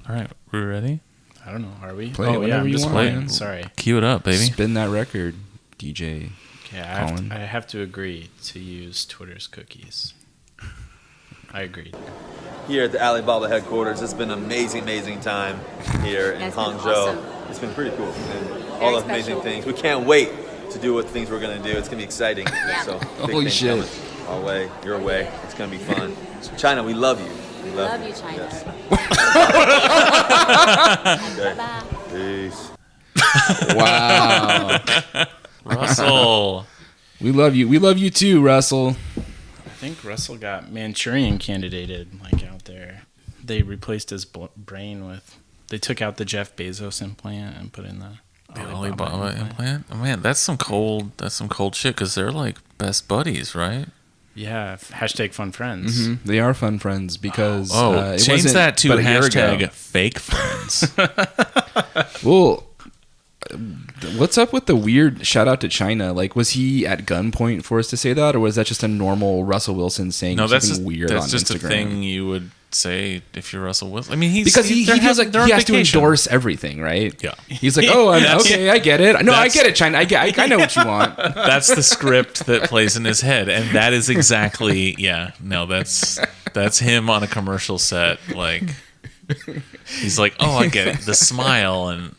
All right, we're ready. I don't know. Are we? Play it whenever you want. playing. Sorry. Cue it up, baby. Spin that record, DJ. Okay, I have to agree to use Twitter's cookies. I agreed. Here at the Alibaba headquarters, it's been an amazing time here in Hangzhou. Awesome. It's been pretty cool. And all the amazing things. We can't wait to do what things we're going to do. It's going to be exciting. Yeah. So, big Holy things shit. coming our way, your way. It's going to be fun. China, we love you. We Love you, China. Yes. Bye-bye. Peace. Wow. Russell. We love you. We love you too, Russell. I think Russell got Manchurian candidated, like, out there. They replaced his brain with... They took out the Jeff Bezos implant and put in the Alibaba implant. Oh, man, that's some cold shit because they're like best buddies, right? Yeah, hashtag fun friends. Mm-hmm. They are fun friends because it change wasn't that to but a year hashtag ago. fake friends. Well, what's up with the weird shout out to China? Like, was he at gunpoint for us to say that, or was that just a normal Russell Wilson saying No, that's something just, weird that's on just Instagram? a thing you would say if you're Russell Wilson. I mean, he Because he feels like he has to endorse everything, right? Yeah. He's like, oh, okay, I get it. No, I get it, China. I know what you want. That's the script that plays in his head, and that is exactly that's him on a commercial set. Like, he's like, oh, I get it. The smile and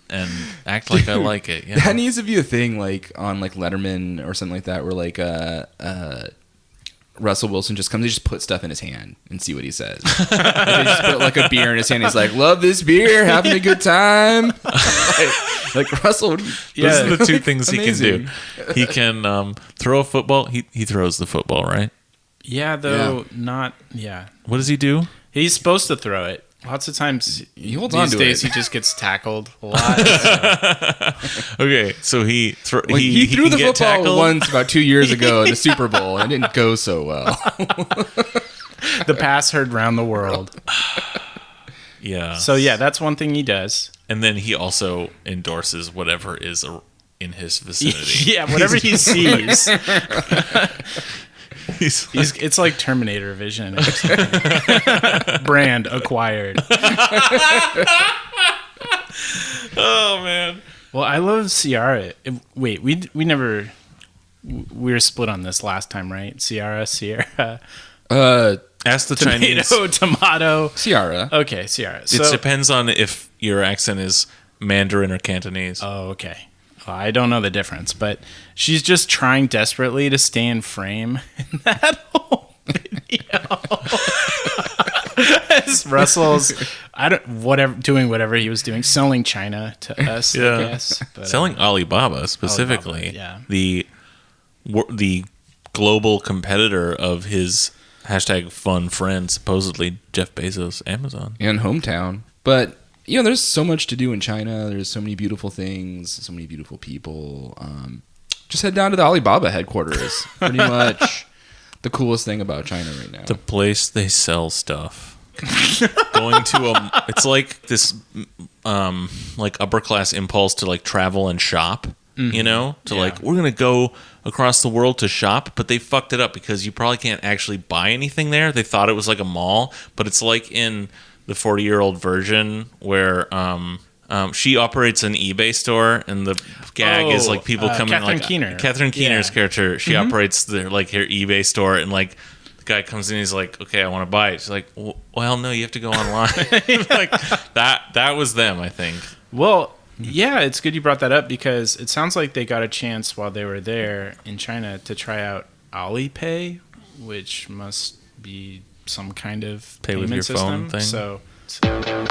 act like I like it. You know? That needs to be a thing, like on like Letterman or something like that, where like Russell Wilson just comes, they just put stuff in his hand and see what he says. Like, they just put like a beer in his hand. He's like, love this beer, having a good time. like Russell. Those are the two things he can do. Amazing. He can throw a football. He throws the football, right? Yeah, though, not... Yeah. What does he do? He's supposed to throw it. Lots of times He holds these on to days it. he just gets tackled a lot. So. Okay, so he Like, he threw can the get football tackled. once about 2 years ago in the Super Bowl, and it didn't go so well. The pass heard round the world. Yeah. So yeah, that's one thing he does. And then he also endorses whatever is in his vicinity. Yeah, whatever he sees. He's It's like Terminator vision. Brand acquired. oh man. Well, I love Ciara. Wait, we never... We were split on this last time, right? Sierra. Ask the Chinese. Tomato. Ciara. Okay, Ciara. It depends on if your accent is Mandarin or Cantonese. Oh, okay. Well, I don't know the difference, but she's just trying desperately to stay in frame in that whole video. As Russell's, doing whatever he was doing, selling China to us, Yeah. I guess. But, Selling Alibaba specifically, Alibaba, the global competitor of his hashtag fun friend, supposedly Jeff Bezos, Amazon. And hometown. But, you know, there's so much to do in China. There's so many beautiful things, so many beautiful people. Just head down to the Alibaba headquarters. Pretty much the coolest thing about China right now. The place they sell stuff. Going to it's like this like upper class impulse to like travel and shop, you know, to like, we're going to go across the world to shop, but they fucked it up because you probably can't actually buy anything there. They thought it was like a mall, but it's like in the 40-year-old version where she operates an eBay store, and the gag is like people coming Catherine like Keener. Catherine Keener's character. She operates her eBay store, and like the guy comes in, he's like, "Okay, I want to buy it." She's like, "Well, no, you have to go online." Like that was them, I think. Well, yeah, it's good you brought that up because it sounds like they got a chance while they were there in China to try out Alipay, which must be some kind of Pay with payment your phone system. thing.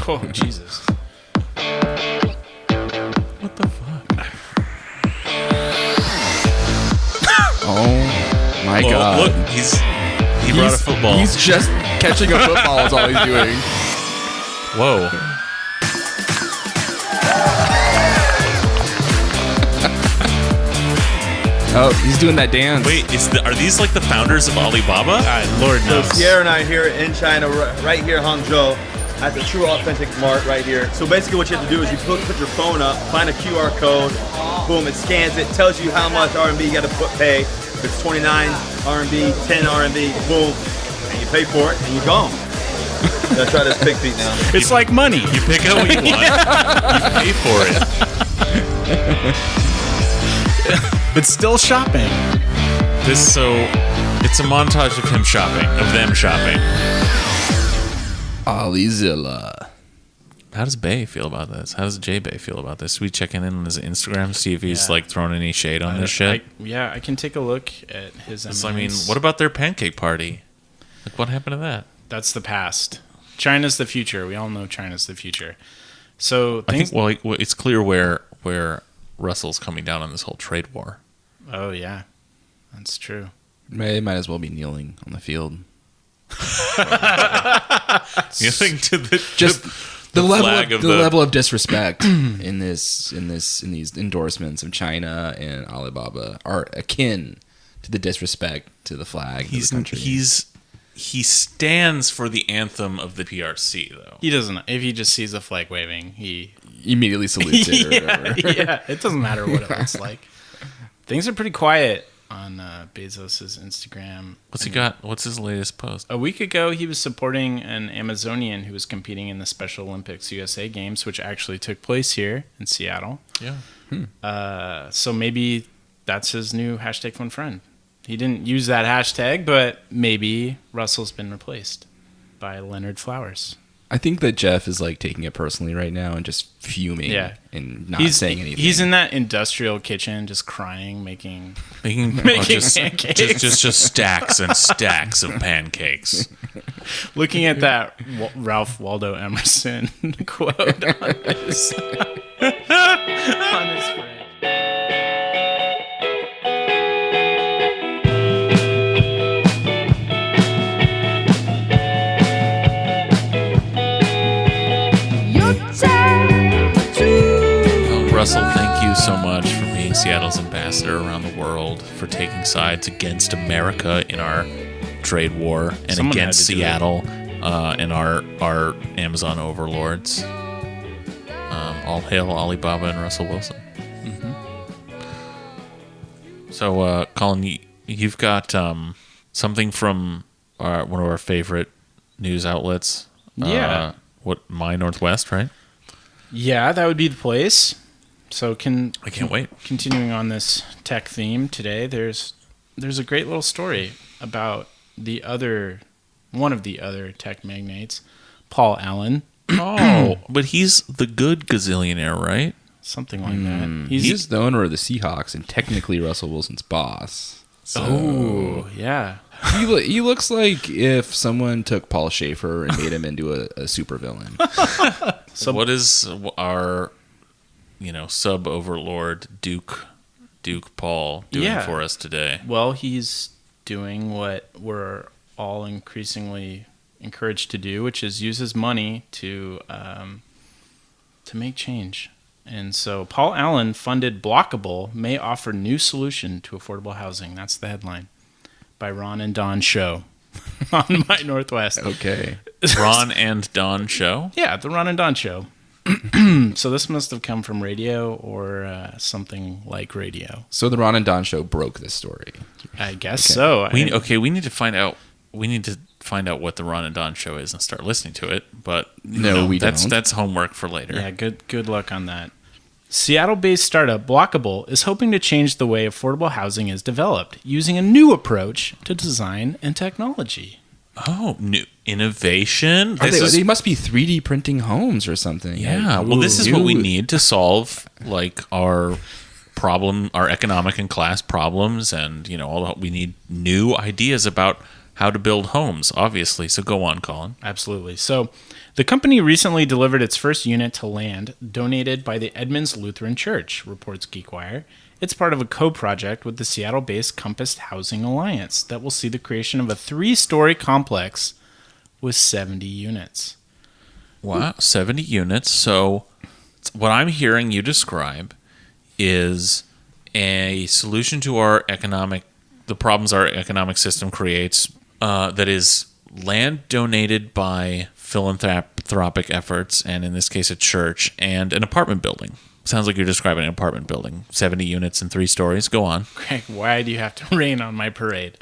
Oh, Jesus. What the fuck? Oh, my Well, God. look, he brought a football. He's just catching a football is all he's doing. Whoa. Oh, he's doing that dance. Wait, are these like the founders of Alibaba? Lord So knows. Sierra and I are here in China, right here in Hangzhou, at the True Authentic Mart right here. So basically what you have to do is you put your phone up, find a QR code, boom, it scans it, tells you how much RMB you got to pay. If it's 29 RMB, 10 RMB, boom, and you pay for it and you're gone. Gonna try this pig feet now. It's like money. You pick out what you want. You pay for it. It's still shopping. It's a montage of him shopping, of them shopping. Alizilla. How does Bay feel about this? How does Jay Bay feel about this? We checking in on his Instagram, see if he's like throwing any shade on this shit. I can take a look at his. I mean, what about their pancake party? Like, what happened to that? That's the past. China's the future. We all know China's the future. So I think it's clear where Russell's coming down on this whole trade war. Oh yeah, that's true. They might as well be kneeling on the field. Kneeling to The flag of the- level of disrespect in these endorsements of China and Alibaba are akin to the disrespect to the flag of the country. He stands for the anthem of the PRC, though. He doesn't. If he just sees a flag waving, he immediately salutes it or whatever. yeah. It doesn't matter what it looks like. Things are pretty quiet on Bezos's Instagram. What's he got? What's his latest post? A week ago, he was supporting an Amazonian who was competing in the Special Olympics USA Games, which actually took place here in Seattle. Yeah. So maybe that's his new hashtag fun friend. He didn't use that hashtag, but maybe Russell's been replaced by Leonard Flowers. I think that Jeff is like taking it personally right now and just fuming and not saying anything. He's in that industrial kitchen, just crying, making just pancakes. just stacks and stacks of pancakes. Looking at that Ralph Waldo Emerson quote on his fridge. Russell, thank you so much for being Seattle's ambassador around the world, for taking sides against America in our trade war and Someone against had to do Seattle and our Amazon overlords. All hail Alibaba and Russell Wilson. So, Colin, you've got something from one of our favorite news outlets. Yeah. My Northwest, right? Yeah, that would be the place. So I can't wait. Continuing on this tech theme today, there's a great little story about one of the other tech magnates, Paul Allen. Oh, but he's the good gazillionaire, right? Something like that. He's the owner of the Seahawks and technically Russell Wilson's boss. So Oh, yeah. he looks like if someone took Paul Schaefer and made him into a supervillain. So what is our sub overlord Duke Paul doing for us today? Well, he's doing what we're all increasingly encouraged to do, which is use his money to make change. And so Paul Allen funded Blockable may offer new solution to affordable housing. That's the headline by Ron and Don Show on My Northwest. Okay. Ron and Don Show? Yeah, the Ron and Don Show. So this must have come from radio or something like radio. So the Ron and Don Show broke this story. I guess so. We need to find out. We need to find out what the Ron and Don Show is and start listening to it. But we don't. That's homework for later. Yeah, good luck on that. Seattle-based startup Blockable is hoping to change the way affordable housing is developed using a new approach to design and technology. Oh, new innovation! They must be 3D printing homes or something. Yeah. Well, this is what we need to solve, like our economic and class problems, and we need new ideas about how to build homes. Obviously, so go on, Colin. Absolutely. So, the company recently delivered its first unit to land donated by the Edmonds Lutheran Church, reports GeekWire. It's part of a co-project with the Seattle-based Compass Housing Alliance that will see the creation of a 3-story complex with 70 units. Wow, 70 units. So what I'm hearing you describe is a solution to the problems our economic system creates, that is land donated by philanthropic efforts, and in this case a church, and an apartment building. Sounds like you're describing an apartment building. 70 units and 3 stories. Go on. Greg, why do you have to rain on my parade?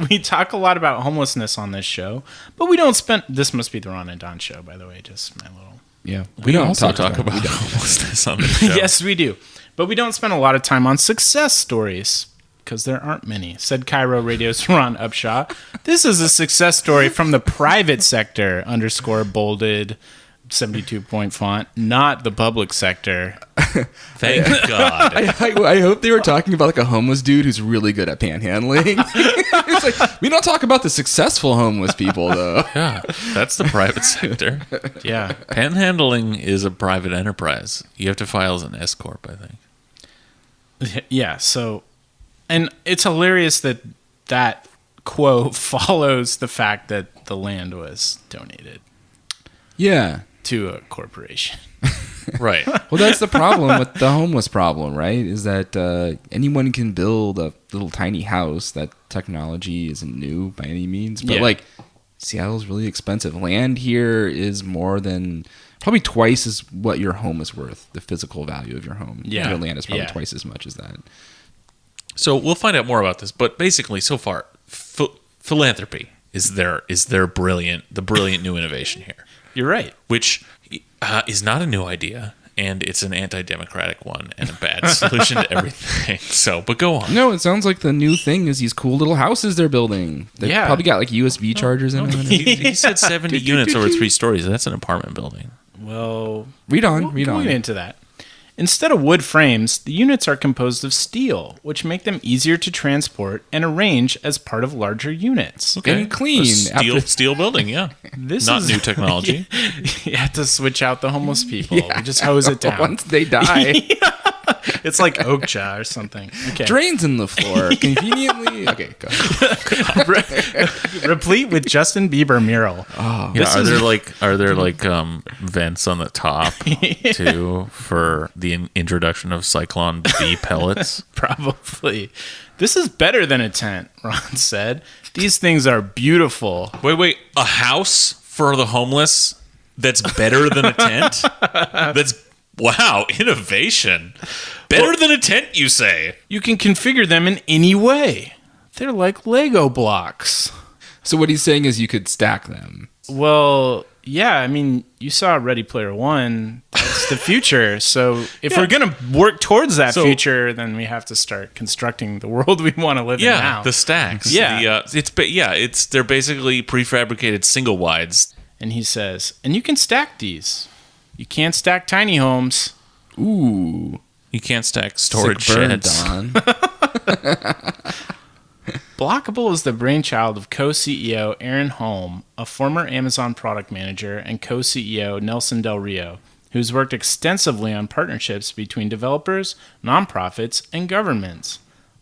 We talk a lot about homelessness on this show, but we don't spend. This must be the Ron and Don show, by the way. Just my little. Yeah, We don't also talk about homelessness on the show. Yes, we do, but we don't spend a lot of time on success stories because there aren't many. Said Cairo Radio's Ron Upshaw. This is a success story from the private sector. _bolded. 72-point font, not the public sector. Thank God. I hope they were talking about like a homeless dude who's really good at panhandling. It's like, we don't talk about the successful homeless people, though. Yeah, that's the private sector. Yeah. Panhandling is a private enterprise. You have to file as an S corp, I think. Yeah, so, and it's hilarious that that quote follows the fact that the land was donated Yeah. to a corporation. Right. Well, that's the problem with the homeless problem, right? Is that anyone can build a little tiny house. That technology isn't new by any means. But, Yeah. like, Seattle's really expensive. Land here is more than... Probably twice as what your home is worth, the physical value of your home. Yeah. Your land is probably Yeah. twice as much as that. So we'll find out more about this, but basically, so far, philanthropy is the brilliant new innovation here, You're right. which is not a new idea, and it's an anti-democratic one and a bad solution to everything. So, but go on. No, it sounds like the new thing is these cool little houses they're building. They Yeah. probably got like USB chargers in them. He said 70 units over 3 stories. That's an apartment building. Well, Read on. we'll get into that. Instead of wood frames, the units are composed of steel, which make them easier to transport and arrange as part of larger units. And clean A after- steel building, yeah. This Not is new technology. You have to switch out the homeless people. We just hose it down. Once they die, It's like Okja or something. Okay. drains in the floor conveniently. Okay, go. Replete with Justin Bieber mural. Oh, Yeah, are there like vents on the top too for the introduction of Cyclone B pellets? Probably. This is better than a tent, Ron said. These things are beautiful. Wait, a house for the homeless that's better than a tent? That's wow, innovation. Better than a tent, you say? You can configure them in any way. They're like Lego blocks. So what he's saying is you could stack them. Well, yeah, I mean, you saw Ready Player One. That's the future. So if we're going to work towards that future, then we have to start constructing the world we want to live in now. The stacks. Yeah. They're basically prefabricated single wides. And he says, and you can stack these. You can't stack tiny homes. Ooh, You can't stack storage sick burn, sheds. Don. Blockable is the brainchild of co-CEO Aaron Holm, a former Amazon product manager, and co-CEO Nelson Del Rio, who's worked extensively on partnerships between developers, nonprofits, and governments.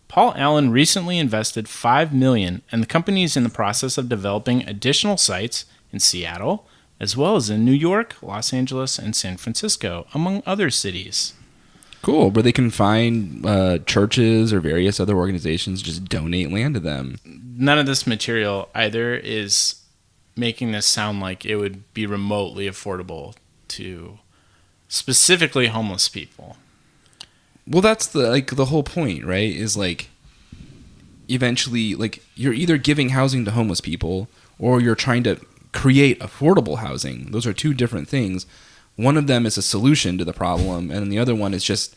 Paul Allen recently invested $5 million, and the company is in the process of developing additional sites in Seattle, as well as in New York, Los Angeles, and San Francisco, among other cities. Cool, where they can find churches or various other organizations, just donate land to them. None of this material either is making this sound like it would be remotely affordable to specifically homeless people. Well, that's the whole point, right? Is like eventually, like you're either giving housing to homeless people or you're trying to create affordable housing. Those are two different things. One of them is a solution to the problem, and the other one is just,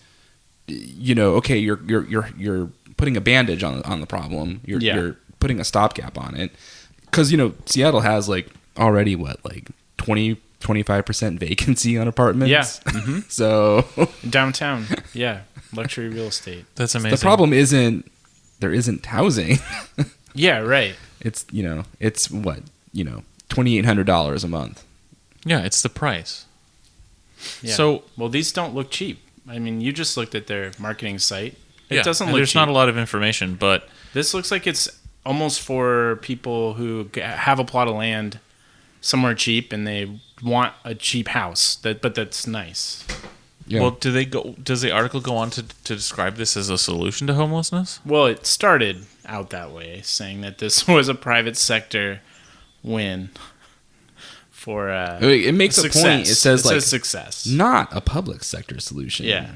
okay, you're putting a bandage on the problem. You're putting a stopgap on it, because Seattle has like already 20-25% vacancy on apartments. Yeah. Mm-hmm. So Downtown, yeah, luxury real estate. That's amazing. the problem isn't there isn't housing. Yeah, right. It's it's what $2,800 a month. Yeah, it's the price. Yeah. So- well, these don't look cheap. I mean, you just looked at their marketing site. It Yeah, doesn't and look there's cheap. not a lot of information, but This looks like it's almost for people who have a plot of land somewhere cheap and they want a cheap house but that's nice. Yeah. well, does the article go on to describe this as a solution to homelessness? Well, it started out that way, saying that this was a private sector win for it makes a success. point. It says success. not a public sector solution. Yeah.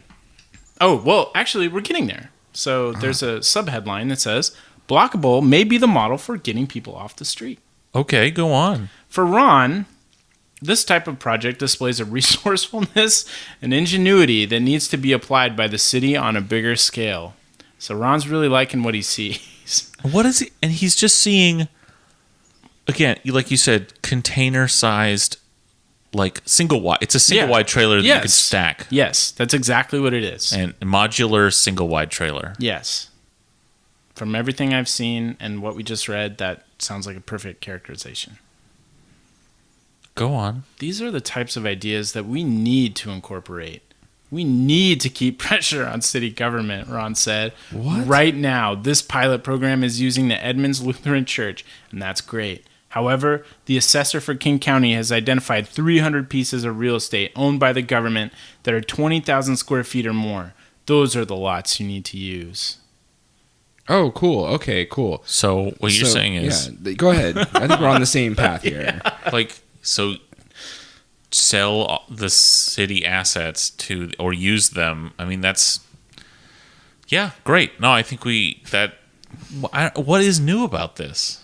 Oh, well, actually, we're getting there. So there's a subheadline that says, Blockable may be the model for getting people off the street. Okay, go on. For Ron, this type of project displays a resourcefulness and ingenuity that needs to be applied by the city on a bigger scale. So Ron's really liking what he sees. What is he? And he's just seeing, again, like you said, container-sized, like single wide. It's a single wide trailer that you could stack. Yes, that's exactly what it is. And a modular single wide trailer. Yes. From everything I've seen and what we just read, that sounds like a perfect characterization. Go on. These are the types of ideas that we need to incorporate. We need to keep pressure on city government, Ron said. What? Right now, this pilot program is using the Edmonds Lutheran Church, and that's great. However, the assessor for King County has identified 300 pieces of real estate owned by the government that are 20,000 square feet or more. Those are the lots you need to use. Oh, cool. Okay, cool. So what you're saying is... Yeah, go ahead. I think we're on the same path here. Like, so sell the city assets to, or use them. I mean, that's, yeah, great. No, I think what is new about this?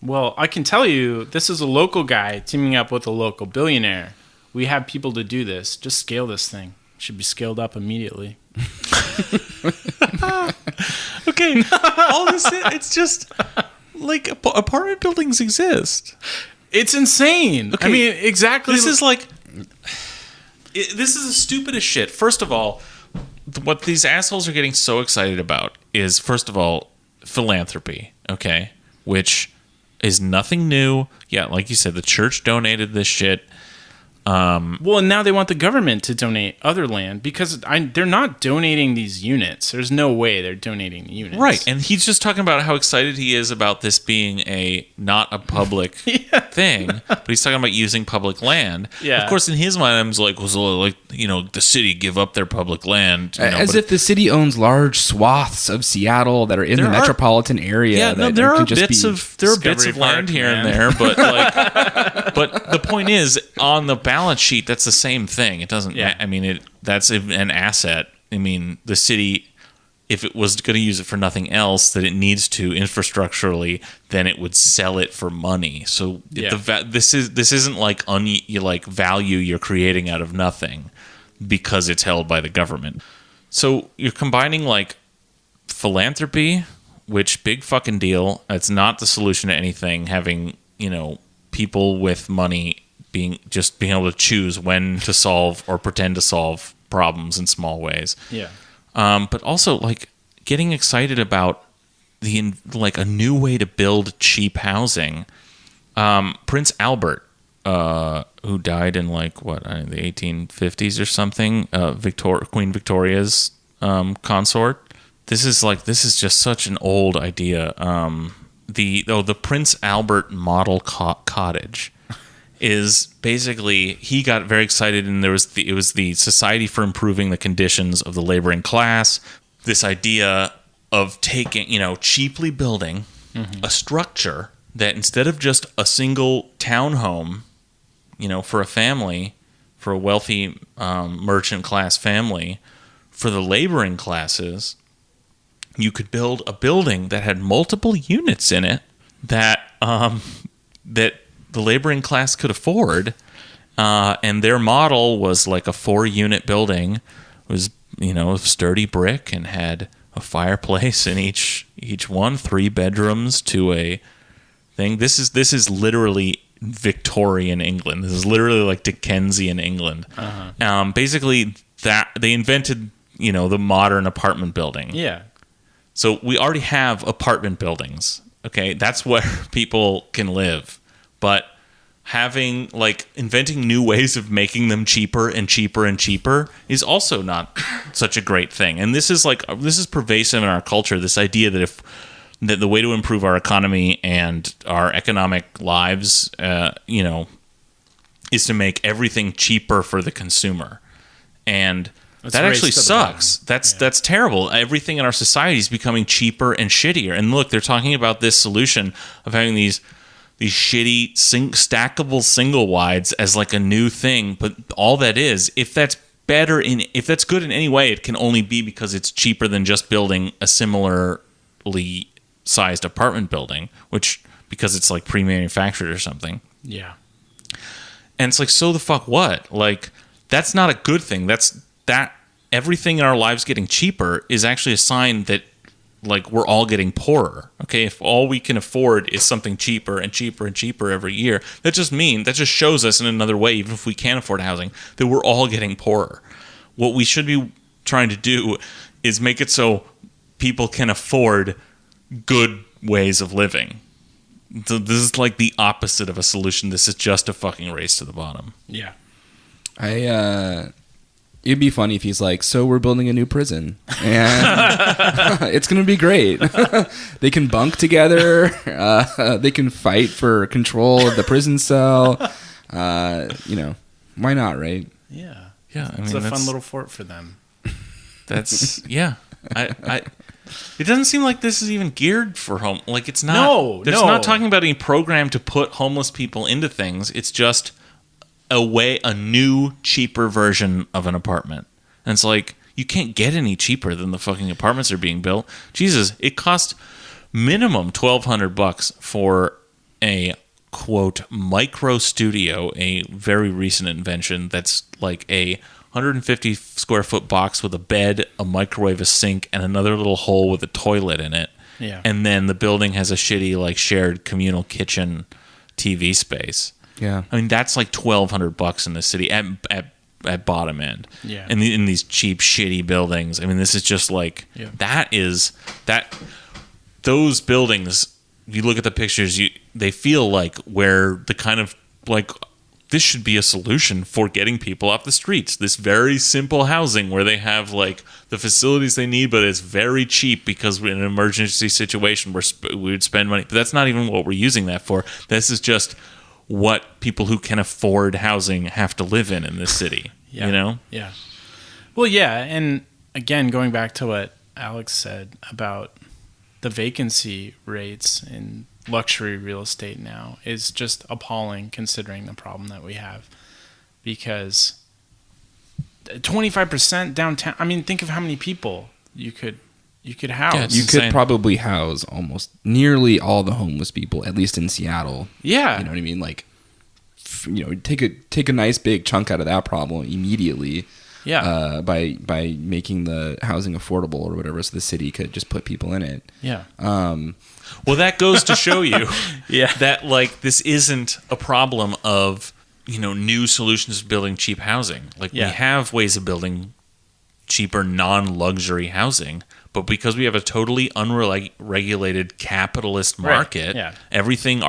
Well, I can tell you, this is a local guy teaming up with a local billionaire. We have people to do this. Just scale this thing. Should be scaled up immediately. Okay, all this, it's just, like, apartment buildings exist. It's insane. Okay. I mean, exactly. This is like, this is the stupidest shit. First of all, what these assholes are getting so excited about is, first of all, philanthropy, okay? Which is nothing new. Yeah, like you said, the church donated this shit. Well, and now they want the government to donate other land because they're not donating these units. There's no way they're donating the units. Right, and he's just talking about how excited he is about this being not a public thing, but he's talking about using public land. Yeah. Of course, in his mind, I'm just like, the city give up their public land. As if the city owns large swaths of Seattle that are in the metropolitan area. Yeah, no, there are bits of land here and there, but but the point is, on the balance sheet, that's the same thing. It doesn't. Yeah. I mean, that's an asset. I mean, the city, if it was going to use it for nothing else that it needs to infrastructurally, then it would sell it for money. So this isn't like value you're creating out of nothing because it's held by the government. So you're combining like philanthropy, which big fucking deal. It's not the solution to anything. Having people with money being able to choose when to solve or pretend to solve problems in small ways. Yeah. But also like getting excited about a new way to build cheap housing. Prince Albert, who died in the 1850s or something, Queen Victoria's consort. This is just such an old idea. The Prince Albert model cottage is basically, he got very excited, and it was the Society for Improving the Conditions of the Laboring Class. This idea of taking, cheaply building a structure that instead of just a single townhome, for a family, for a wealthy merchant class family, for the laboring classes, you could build a building that had multiple units in it that the laboring class could afford, and their model was like a 4-unit building. It was sturdy brick and had a fireplace in each one, 3 bedrooms to a thing. This is literally Victorian England. This is literally like Dickensian England. Uh-huh. Basically, that they invented the modern apartment building. Yeah. So we already have apartment buildings. Okay, that's where people can live. But inventing new ways of making them cheaper and cheaper and cheaper is also not such a great thing. And this is pervasive in our culture, this idea that that the way to improve our economy and our economic lives, is to make everything cheaper for the consumer. And that actually sucks. That's terrible. Everything in our society is becoming cheaper and shittier. And look, they're talking about this solution of having these shitty stackable single wides as like a new thing, but all that is, if that's good in any way, it can only be because it's cheaper than just building a similarly sized apartment building, which because it's like pre-manufactured or something. Yeah. And it's like, so the fuck what? Like, that's not a good thing. That everything in our lives getting cheaper is actually a sign that, like, we're all getting poorer. Okay, if all we can afford is something cheaper and cheaper and cheaper every year, that just shows us in another way, even if we can't afford housing, that we're all getting poorer. What we should be trying to do is make it so people can afford good ways of living. So this is like the opposite of a solution. This is just a fucking race to the bottom. Yeah. It'd be funny if he's like, so we're building a new prison and it's going to be great. They can bunk together. They can fight for control of the prison cell. Why not, right? Yeah. Yeah. I It's mean, a fun little fort for them. That's, yeah. It doesn't seem like this is even geared for home. Like, it's not. No. Not talking about any program to put homeless people into things. It's just a new, cheaper version of an apartment. And it's like, you can't get any cheaper than the fucking apartments are being built. Jesus, it cost minimum $1,200 for a quote micro studio, a very recent invention that's like a 150 square foot box with a bed, a microwave, a sink, and another little hole with a toilet in it. Yeah. And then the building has a shitty, like, shared communal kitchen TV space. Yeah. I mean, that's like $1,200 in the city at bottom end. Yeah. And in these cheap, shitty buildings. I mean, this is just like, those buildings, you look at the pictures, they feel like where the kind of, like, this should be a solution for getting people off the streets. This very simple housing where they have, like, the facilities they need, but it's very cheap because we're in an emergency situation where we would spend money. But that's not even what we're using that for. This is just what people who can afford housing have to live in this city. Yeah. You know? Yeah. Well, yeah. And again, going back to what Alex said about the vacancy rates in luxury real estate now is just appalling considering the problem that we have, because 25% downtown. I mean, think of how many people you could house. Yeah, it's You insane. could probably house almost nearly all the homeless people, at least in Seattle. Yeah. You know what I mean? Like, take a nice big chunk out of that problem immediately. Yeah. By making the housing affordable or whatever, so the city could just put people in it. Yeah. Well, that goes to show you Yeah. that, like, this isn't a problem of, new solutions to building cheap housing. Like, Yeah. we have ways of building cheaper, non-luxury housing, but because we have a totally unregulated capitalist market, Yeah.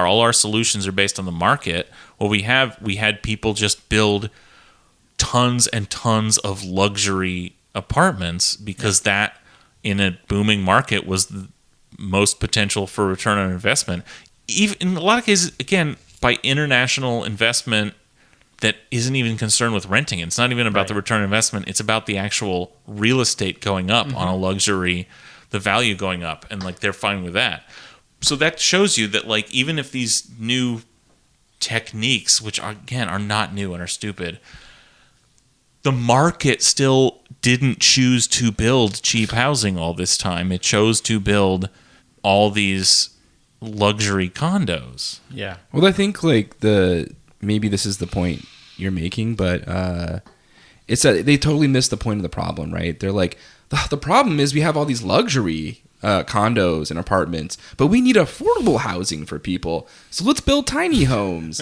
all our solutions are based on the market. Well, we had people just build tons and tons of luxury apartments because that, in a booming market, was the most potential for return on investment. Even in a lot of cases, again, by international investment that isn't even concerned with renting. It's not even about the return on investment. It's about the actual real estate going up on a luxury, the value going up, and, like, they're fine with that. So that shows you that, like, even if these new techniques, which are not new and are stupid, the market still didn't choose to build cheap housing all this time. It chose to build all these luxury condos. Yeah. Well, I think, like, maybe this is the point you're making, but it's that they totally missed the point of the problem, right? They're like, the problem is we have all these luxury condos and apartments, but we need affordable housing for people. So let's build tiny homes.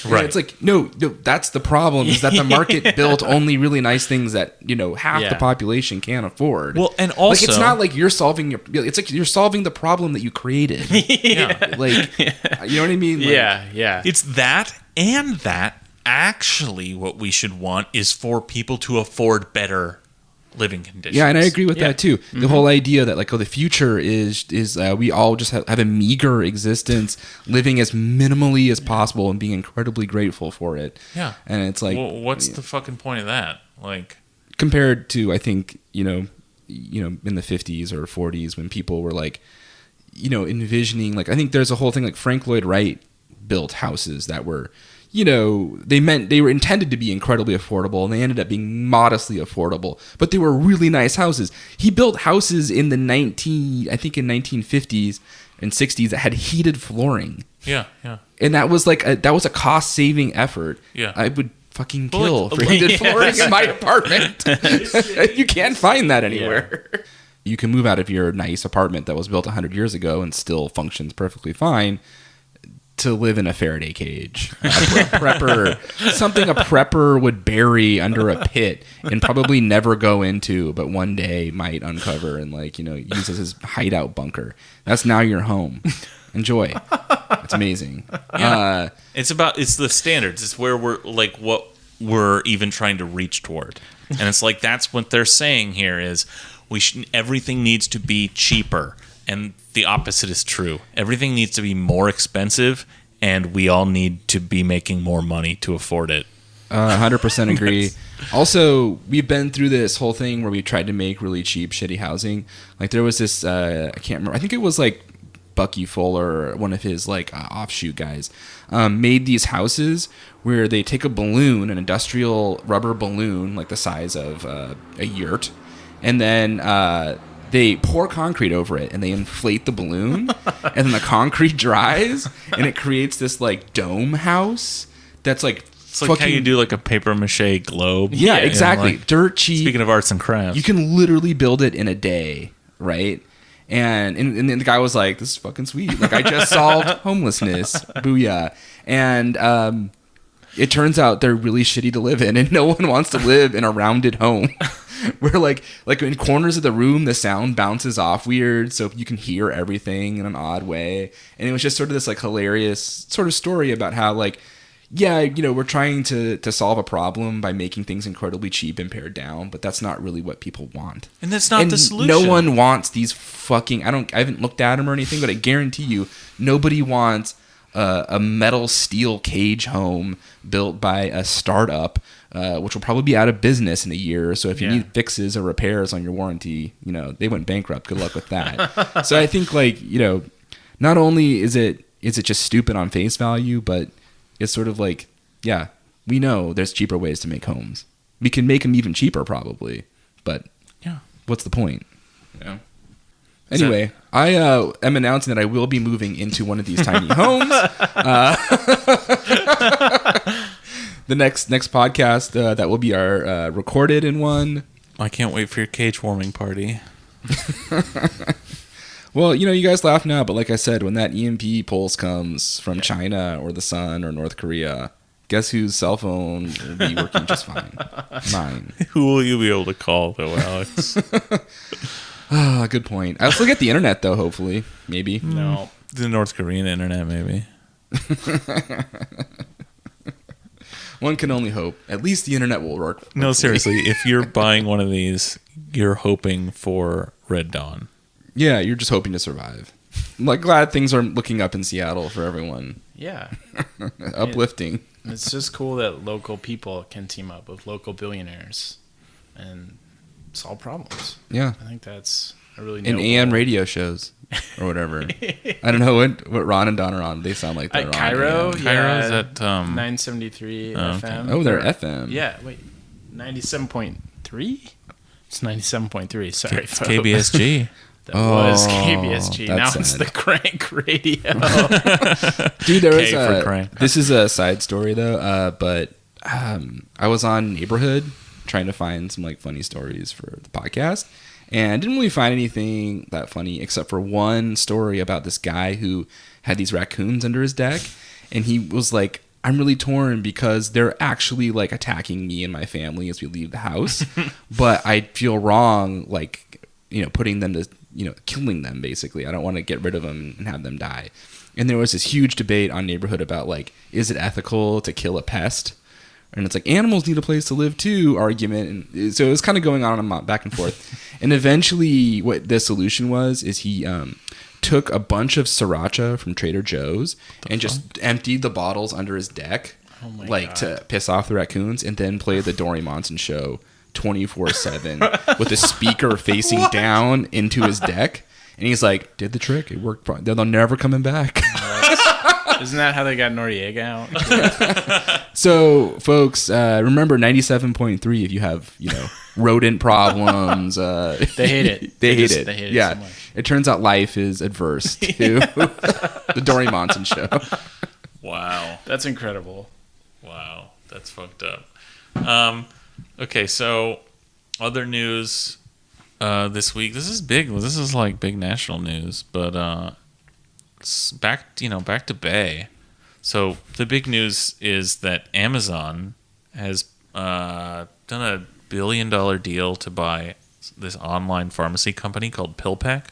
Right. It's like, no, that's the problem, is that the market built only really nice things that, half the population can't afford. Well, and also, like, it's not like you're solving it's like you're solving the problem that you created. yeah. Like, you know what I mean? Like, Yeah. It's that, and that actually what we should want is for people to afford better living conditions. Yeah, and I agree with Yeah. that too. The whole idea that, like, the future is we all just have a meager existence, living as minimally as possible and being incredibly grateful for it. Yeah. And it's like, well, what's the fucking point of that? Like, compared to, I think, in the 50s or 40s when people were, like, envisioning, like, I think there's a whole thing, like, Frank Lloyd Wright built houses that were, you know, they were intended to be incredibly affordable, and they ended up being modestly affordable. But they were really nice houses. He built houses in the 1950s and 60s that had heated flooring. Yeah. And that was like a cost saving effort. Yeah. I would fucking kill for heated flooring in my apartment. You can't find that anywhere. Yeah. You can move out of your nice apartment that was built 100 years ago and still functions perfectly fine to live in a Faraday cage. A prepper, something a prepper would bury under a pit and probably never go into, but one day might uncover and, like, you know, use as his hideout bunker. That's now your home. Enjoy. It's amazing. Yeah. It's the standards. It's where we're like what we're even trying to reach toward. And it's like that's what they're saying here is everything needs to be cheaper. And the opposite is true. Everything needs to be more expensive, and we all need to be making more money to afford it. 100% agree. Also, we've been through this whole thing where we tried to make really cheap, shitty housing. Like there was this, I can't remember. I think it was like Bucky Fuller, one of his like offshoot guys, made these houses where they take a balloon, an industrial rubber balloon, like the size of a yurt, and then they pour concrete over it and they inflate the balloon and then the concrete dries and it creates this like dome house that's like it's like how you do like a paper mache globe. Yeah, exactly. Like, dirt cheap. Speaking of arts and crafts, you can literally build it in a day, right? And then the guy was like, "This is fucking sweet. Like I just solved homelessness. Booyah!" And it turns out they're really shitty to live in, and no one wants to live in a rounded home. Where like in corners of the room, the sound bounces off weird, so you can hear everything in an odd way. And it was just sort of this like hilarious sort of story about how like, yeah, you know, we're trying to solve a problem by making things incredibly cheap and pared down, but that's not really what people want. And that's not the solution. No one wants these fucking. I haven't looked at them or anything, but I guarantee you, nobody wants a metal steel cage home built by a startup. Which will probably be out of business in a year. So if you need fixes or repairs on your warranty, you know, they went bankrupt. Good luck with that. So I think like, you know, not only is it just stupid on face value, but it's sort of like, yeah, we know there's cheaper ways to make homes. We can make them even cheaper probably, but yeah, what's the point? Yeah. Anyway, I am announcing that I will be moving into one of these tiny homes. The next podcast, that will be our recorded in one. I can't wait for your cage warming party. Well, you know, you guys laugh now, but like I said, when that EMP pulse comes from China or the sun or North Korea, guess whose cell phone will be working just fine? Mine. Who will you be able to call, though, Alex? Good point. I'll still get the internet, though, hopefully. Maybe. No. The North Korean internet, maybe. One can only hope. At least the internet will work. Hopefully. No, seriously. If you're buying one of these, you're hoping for Red Dawn. Yeah, you're just hoping to survive. I'm like glad things are looking up in Seattle for everyone. Yeah. Uplifting. It's just cool that local people can team up with local billionaires and solve problems. Yeah. I think that's a really in AM radio shows or whatever. I don't know what Ron and Don are on. They sound like they're on. Cairo, Cairo is at 973 FM. Oh, they're FM. Yeah, wait. 97.3? It's 97.3. Sorry, it's KBSG. That was KBSG. Now sad. It's the Crank Radio. Dude, there K for Crank. This is a side story though, but I was on Neighborhood trying to find some like funny stories for the podcast, and didn't really find anything that funny except for one story about this guy who had these raccoons under his deck, and he was like, I'm really torn because they're actually like attacking me and my family as we leave the house, but I feel wrong, like, you know, putting them to, you know, killing them basically. I don't want to get rid of them and have them die. And there was this huge debate on Neighborhood about like, is it ethical to kill a pest? And it's like, animals need a place to live too argument. And so it was kind of going on back and forth. And eventually what the solution was is he took a bunch of sriracha from Trader Joe's and just emptied the bottles under his deck, God, to piss off the raccoons, and then played the Dory Monson show 24/7 with a speaker facing down into his deck. And he's like, did the trick. It worked. They're never coming back. Isn't that how they got Noriega out? So, folks, remember 97.3 if you have, rodent problems. They hate it. They hate it. They hate it yeah. so much. It turns out life is adverse to the Dory Monson show. Wow. That's incredible. Wow. That's fucked up. Okay, so other news this week. This is big. This is like big national news, but it's back to Bay. So the big news is that Amazon has done a $1 billion deal to buy this online pharmacy company called PillPack.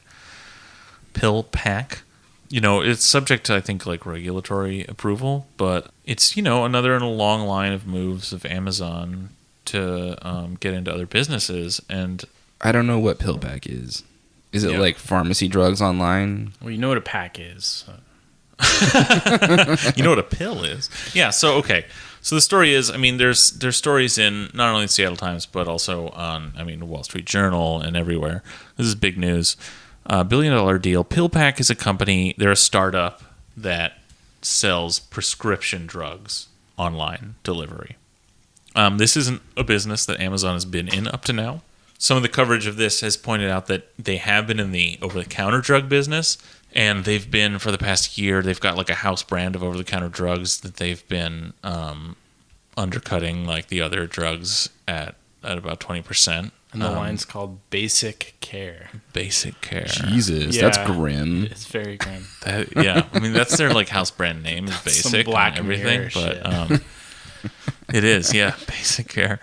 It's subject to, I think, like regulatory approval, but it's, another in a long line of moves of Amazon to get into other businesses. And I don't know what PillPack is. Is it like pharmacy drugs online? Well, you know what a pack is. You know what a pill is? Yeah. So, okay. So the story is, there's stories in not only the Seattle Times, but also on, Wall Street Journal and everywhere. This is big news. $1 billion deal. PillPack is a company. They're a startup that sells prescription drugs online delivery. This isn't a business that Amazon has been in up to now. Some of the coverage of this has pointed out that they have been in the over-the-counter drug business, and they've been, for the past year, they've got like a house brand of over-the-counter drugs that they've been undercutting like the other drugs at about 20%. And the line's called Basic Care. Basic Care. Jesus, Yeah. that's grim. It's very grim. That's their like house brand name is Basic Some Black and everything, Mirror but shit. it is, yeah, Basic Care.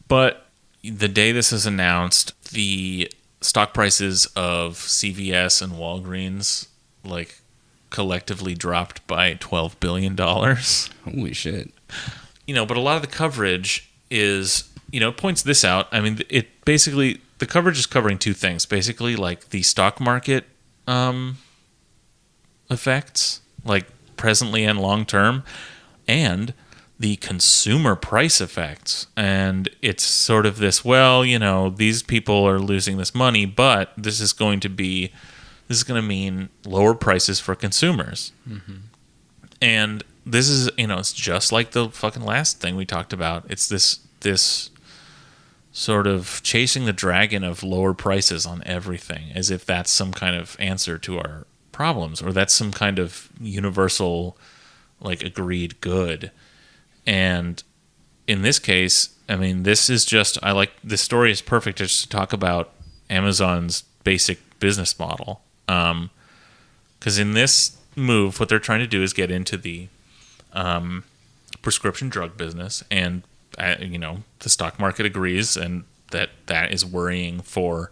But the day this is announced, the stock prices of CVS and Walgreens like collectively dropped by $12 billion. Holy shit. But a lot of the coverage is, points this out. It basically, the coverage is covering two things. Basically, like the stock market effects, like presently and long term, and the consumer price effects. And it's sort of this, these people are losing this money, but this is going to mean lower prices for consumers. Mm-hmm. And this is, it's just like the fucking last thing we talked about. It's this sort of chasing the dragon of lower prices on everything, as if that's some kind of answer to our problems, or that's some kind of universal, like, agreed good. And in this case, this is just, this story is perfect just to talk about Amazon's basic business model. Because in this move, what they're trying to do is get into the prescription drug business, and the stock market agrees, and that is worrying for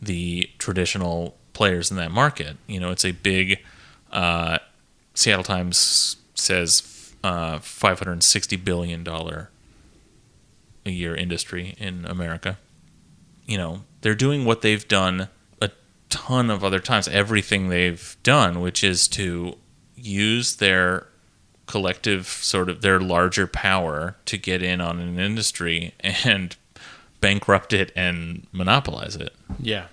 the traditional players in that market. It's a big Seattle Times says $560 billion a year industry in America. They're doing what they've done a ton of other times, everything they've done, which is to use their collective sort of their larger power to get in on an industry and bankrupt it and monopolize it. Yeah.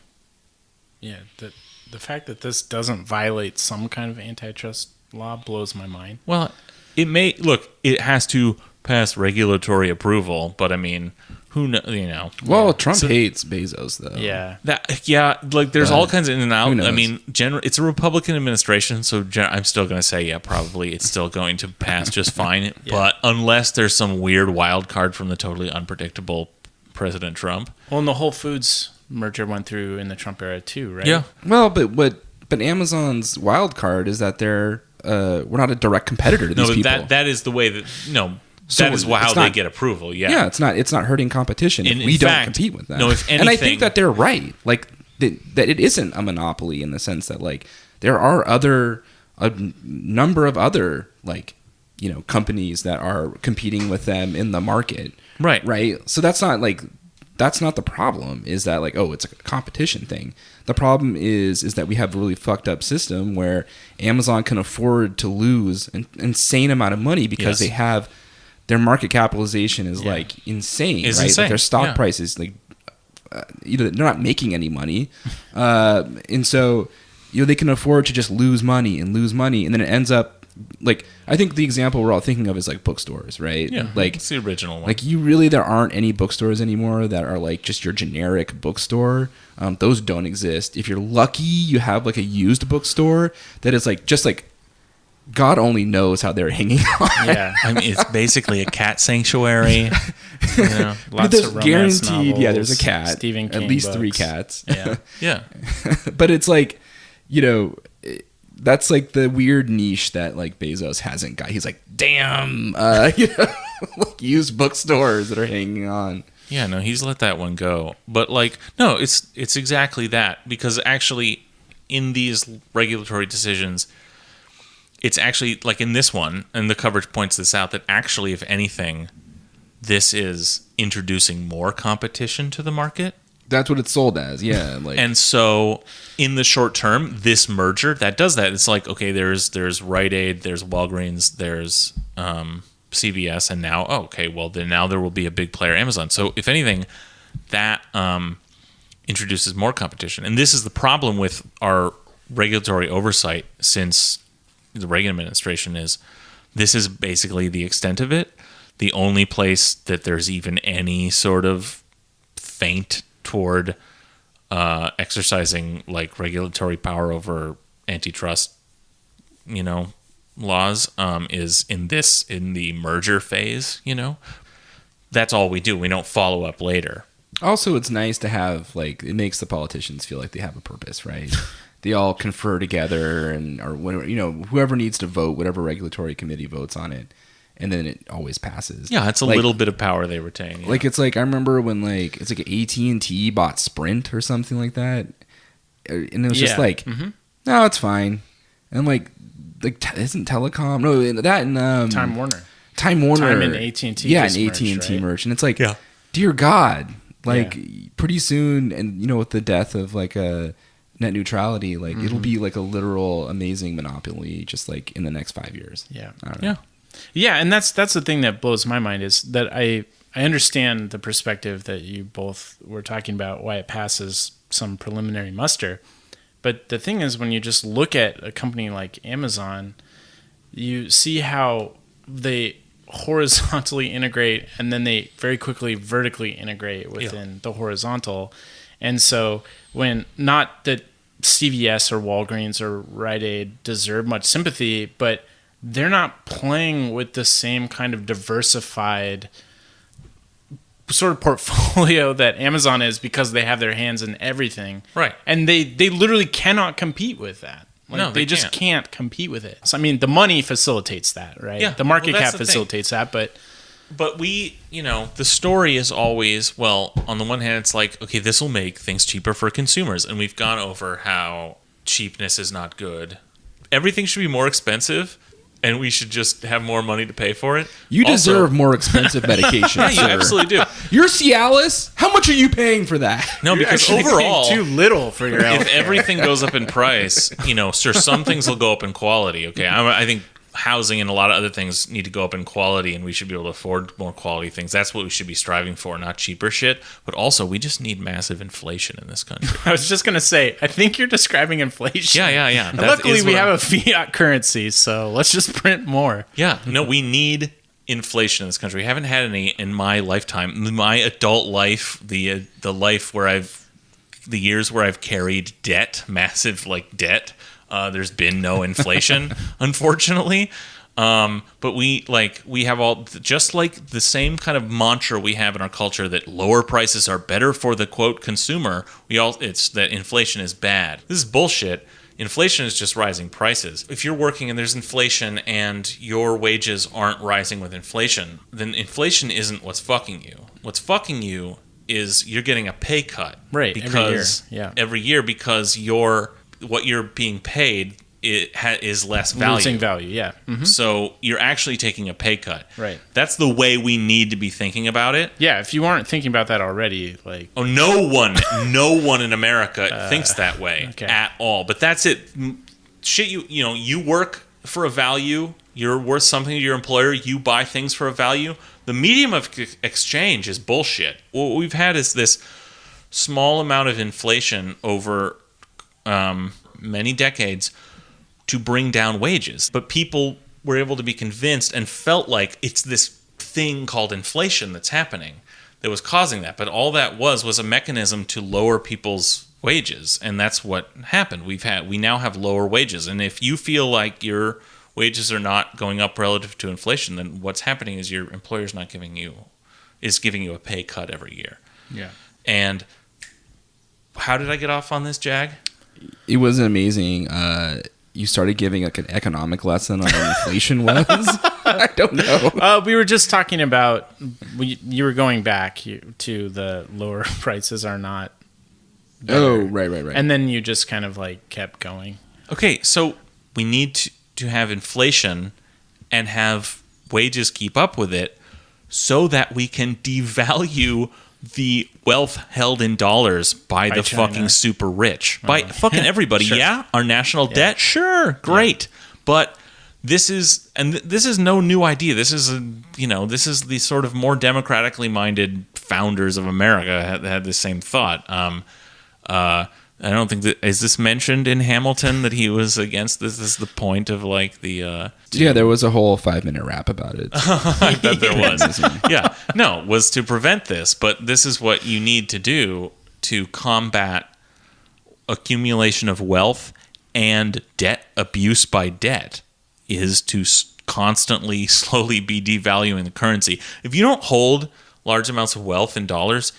The fact that this doesn't violate some kind of antitrust law blows my mind. Well, it has to pass regulatory approval, but who knows? Well, Trump hates Bezos, though. Yeah. There's all kinds of in and out. Who knows? It's a Republican administration, so I'm still going to say, yeah, probably it's still going to pass just fine. Yeah. But unless there's some weird wild card from the totally unpredictable President Trump. Well, and the Whole Foods merger went through in the Trump era too, right? Yeah. Well, but Amazon's wild card is that we're not a direct competitor to these people. No, but that is the way that that is how they get approval. Yeah. Yeah, it's not hurting competition if we don't compete with them. No, if anything, and I think that they're right. Like that it isn't a monopoly in the sense that like there are a number of other companies that are competing with them in the market. Right. So that's not the problem, is that it's a competition thing. The problem is that we have a really fucked up system where Amazon can afford to lose an insane amount of money because they have their market capitalization is insane, it's right? Insane. Their stock prices they're not making any money, and so they can afford to just lose money, and then it ends up like, I think the example we're all thinking of is like bookstores, right? Yeah, like it's the original one. Like there aren't any bookstores anymore that are like just your generic bookstore. Those don't exist. If you're lucky, you have like a used bookstore that is like just like God only knows how they're hanging on. Yeah, I mean, it's basically a cat sanctuary. Lots there's of romance guaranteed, novels, there's a cat, Stephen King at least books. 3 cats. Yeah, Yeah. But it's like, that's like the weird niche that like Bezos hasn't got. He's like, damn, like used bookstores that are hanging on. Yeah, no, he's let that one go. But like, no, it's exactly that, because actually in these regulatory decisions, it's actually like in this one, and the coverage points this out, that actually, if anything, this is introducing more competition to the market. That's what it's sold as, yeah. Like, And so in the short term, this merger that does that, it's like, okay, there's Rite Aid, there's Walgreens, there's CVS, and now, now there will be a big player, Amazon. So if anything, that introduces more competition. And this is the problem with our regulatory oversight since the Reagan administration is this is basically the extent of it. The only place that there's even any sort of feint toward exercising like regulatory power over antitrust, laws is in the merger phase. That's all we do. We don't follow up later. also, it's nice to have, like, it makes the politicians feel like they have a purpose, right? They all confer together, or whatever, whoever needs to vote, whatever regulatory committee votes on it, and then it always passes. Yeah, it's a little bit of power they retain. Yeah. Like, it's like, I remember when, like, it's like AT&T bought Sprint or something like that, and it was just like, no, it's fine. And like isn't Telecom? No, that and Time Warner. Time Warner. Time and AT&T. Yeah, just and merged, AT&T right? merch. And it's like, Yeah. dear God, like, pretty soon, and with the death of like a net neutrality, like it'll be like a literal amazing monopoly, just like in the next 5 years. Yeah. I don't know. Yeah. Yeah, and that's the thing that blows my mind is that I understand the perspective that you both were talking about, why it passes some preliminary muster. But the thing is, when you just look at a company like Amazon, you see how they horizontally integrate and then they very quickly vertically integrate within the horizontal. And so when, not that CVS or Walgreens or Rite Aid deserve much sympathy, but they're not playing with the same kind of diversified sort of portfolio that Amazon is, because they have their hands in everything. Right. And they literally cannot compete with that. Like, No, they just can't. compete with it. So, I mean, the money facilitates that, right? Yeah. The market Well, that's cap the thing. facilitates that, but But we, the story is always, well, on the one hand, it's like, okay, this will make things cheaper for consumers. And we've gone over how cheapness is not good. Everything should be more expensive, and we should just have more money to pay for it. You Also- deserve more expensive medication. Yeah, you sir. absolutely do. You're Cialis? How much are you paying for that? No, because You're actually overall, paying too little for your health. if everything goes up in price, sure, some things will go up in quality. Okay, I think housing and a lot of other things need to go up in quality, and we should be able to afford more quality things. That's what we should be striving for, not cheaper shit. But also, we just need massive inflation in this country. I was just going to say, I think you're describing inflation. Yeah. And That luckily, is we what have I'm- a fiat currency, so let's just print more. Yeah, no, we need inflation in this country. We haven't had any in my lifetime, my adult life, the life where the years where I've carried debt, massive debt. There's been no inflation, unfortunately. But we have all, just like the same kind of mantra we have in our culture that lower prices are better for the quote consumer. It's that inflation is bad. This is bullshit. Inflation is just rising prices. If you're working and there's inflation and your wages aren't rising with inflation, then inflation isn't what's fucking you. What's fucking you is you're getting a pay cut. Right, Because every year because what you're being paid is less value. Losing value, yeah. Mhm. So you're actually taking a pay cut. Right. That's the way we need to be thinking about it. Yeah, if you aren't thinking about that already, Oh, no one in America thinks that way at all. But that's it. Shit, you work for a value. You're worth something to your employer. You buy things for a value. The medium of exchange is bullshit. What we've had is this small amount of inflation over many decades to bring down wages. But people were able to be convinced and felt like it's this thing called inflation that's happening that was causing that. But all that was a mechanism to lower people's wages, and that's what happened. We now have lower wages, and if you feel like your wages are not going up relative to inflation, then what's happening is your employer's not giving you a pay cut every year. Yeah. And how did I get off on this, Jag? It was amazing. You started giving like an economic lesson on what inflation was. I don't know. We were just talking about you were going back to the lower prices are not better. Oh, right. And then you just kind of like kept going. Okay, so we need to have inflation and have wages keep up with it so that we can devalue the wealth held in dollars by the China. fucking super rich. By fucking everybody. Sure. Yeah, our national debt, sure, great. But this is no new idea. This is the sort of more democratically minded founders of America had the same thought. I don't think that is this mentioned in Hamilton that he was against this. This is the point of like the Yeah, there was a whole 5-minute rap about it. I bet there was. Yeah, no, was to prevent this. But this is what you need to do to combat accumulation of wealth and debt abuse by debt is to constantly, slowly be devaluing the currency. If you don't hold large amounts of wealth in dollars,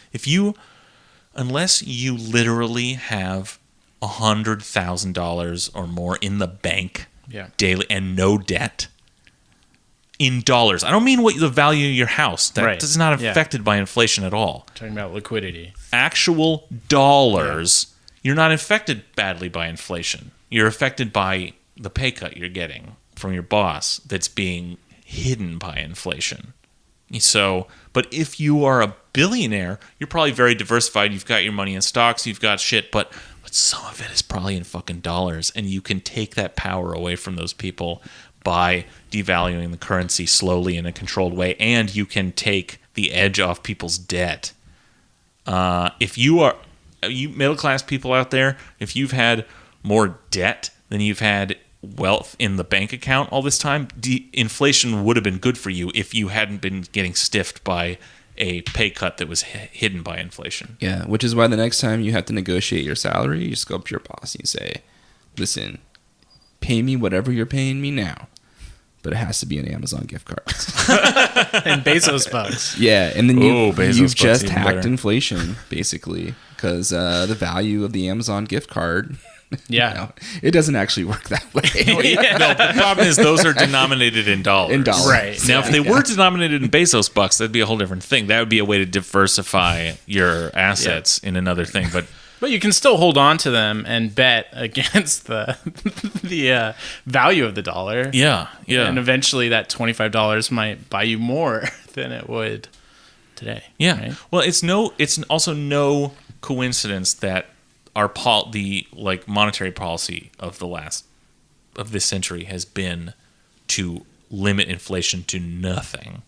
unless you literally have $100,000 or more in the bank daily and no debt in dollars. I don't mean what the value of your house. That is not affected by inflation at all. Talking about liquidity. Actual dollars, you're not affected badly by inflation. You're affected by the pay cut you're getting from your boss that's being hidden by inflation. So, but if you are a billionaire, you're probably very diversified. You've got your money in stocks, you've got shit, but some of it is probably in fucking dollars, and you can take that power away from those people by devaluing the currency slowly in a controlled way, and you can take the edge off people's debt. If you middle class people out there, if you've had more debt than you've had wealth in the bank account all this time, inflation would have been good for you if you hadn't been getting stiffed by a pay cut that was hidden by inflation. Yeah, which is why the next time you have to negotiate your salary, you just go up to your boss and you say, listen, pay me whatever you're paying me now, but it has to be an Amazon gift card. And Bezos bucks. Yeah, and then you've just even hacked better. inflation, basically, because the value of the Amazon gift card... Yeah. It doesn't actually work that way. No, the problem is those are denominated in dollars. In dollars. Right. Now, if they were denominated in Bezos bucks, that'd be a whole different thing. That would be a way to diversify your assets in another thing. But you can still hold on to them and bet against the value of the dollar. yeah. And eventually that $25 might buy you more than it would today. Yeah. Right? Well, it's also no coincidence that the monetary policy of this century has been to limit inflation to nothing.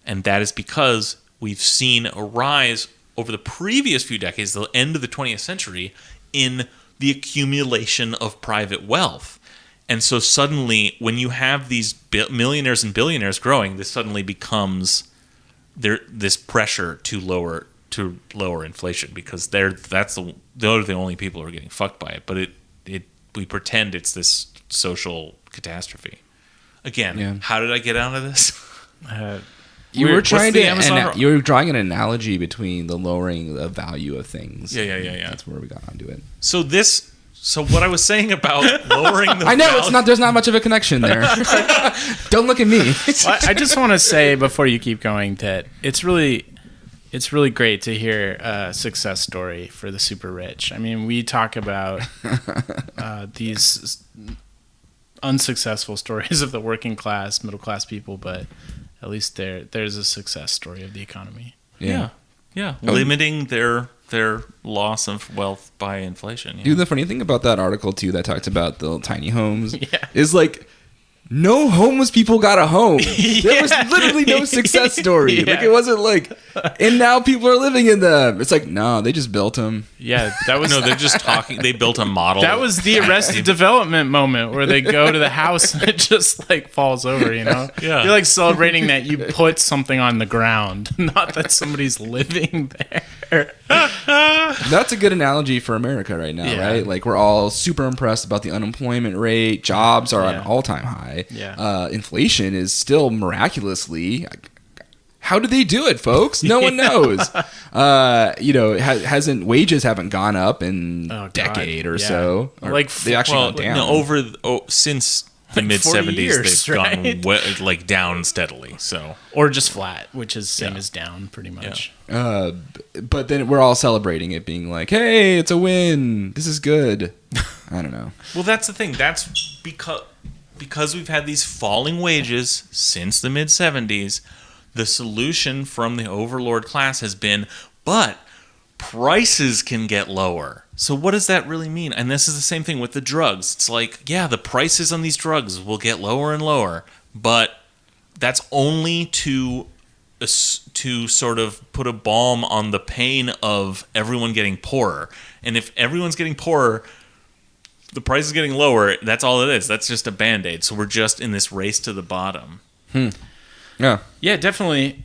And that is because we've seen a rise over the previous few decades, the end of the 20th century, in the accumulation of private wealth. And so suddenly, when you have these millionaires and billionaires growing, this suddenly becomes this pressure to lower inflation, because they're the only people who are getting fucked by it. But we pretend it's this social catastrophe. Again, How did I get out of this? You were trying you were drawing an analogy between the lowering the value of things. Yeah. That's where we got onto it. So what I was saying about lowering the I know value, there's not much of a connection there. Don't look at me. Well, I just want to say before you keep going that it's really great to hear a success story for the super rich. I mean, we talk about these unsuccessful stories of the working class, middle class people, but at least there's a success story of the economy. Yeah. Limiting their loss of wealth by inflation. Yeah. Dude, the funny thing about that article too that talked about the tiny homes is like no homeless people got a home. There was literally no success story. Yeah. Like, it wasn't like, and now people are living in them. It's like, no, they just built them. Yeah, that was No, they're just talking. They built a model. that was the Arrested Development moment where they go to the house and it just like falls over. You know, Yeah. You're like celebrating that you put something on the ground, not that somebody's living there. That's a good analogy for America right now, Yeah. right? Like, we're all super impressed about the unemployment rate. Jobs are at Yeah. an all-time high. Yeah. Inflation is still miraculously. How do they do it, folks? No one knows. Wages haven't gone up in Oh, a decade God. or Yeah. so. Or Like, they actually well, gone down. no, since the Like mid 40 '70s, years, they've right? gone like down steadily. So Or just flat, which is same Yeah. as down, pretty much. But then we're all celebrating it, being like, "Hey, it's a win. This is good." I don't know. well, that's the thing. That's because we've had these falling wages since the mid '70s. The solution from the overlord class has been, but prices can get lower. So what does that really mean? And this is the same thing with the drugs. It's like, yeah, the prices on these drugs will get lower and lower, but that's only to sort of put a balm on the pain of everyone getting poorer. And if everyone's getting poorer, the price is getting lower. That's all it is. That's just a Band-Aid. So we're just in this race to the bottom. Yeah. Yeah, definitely.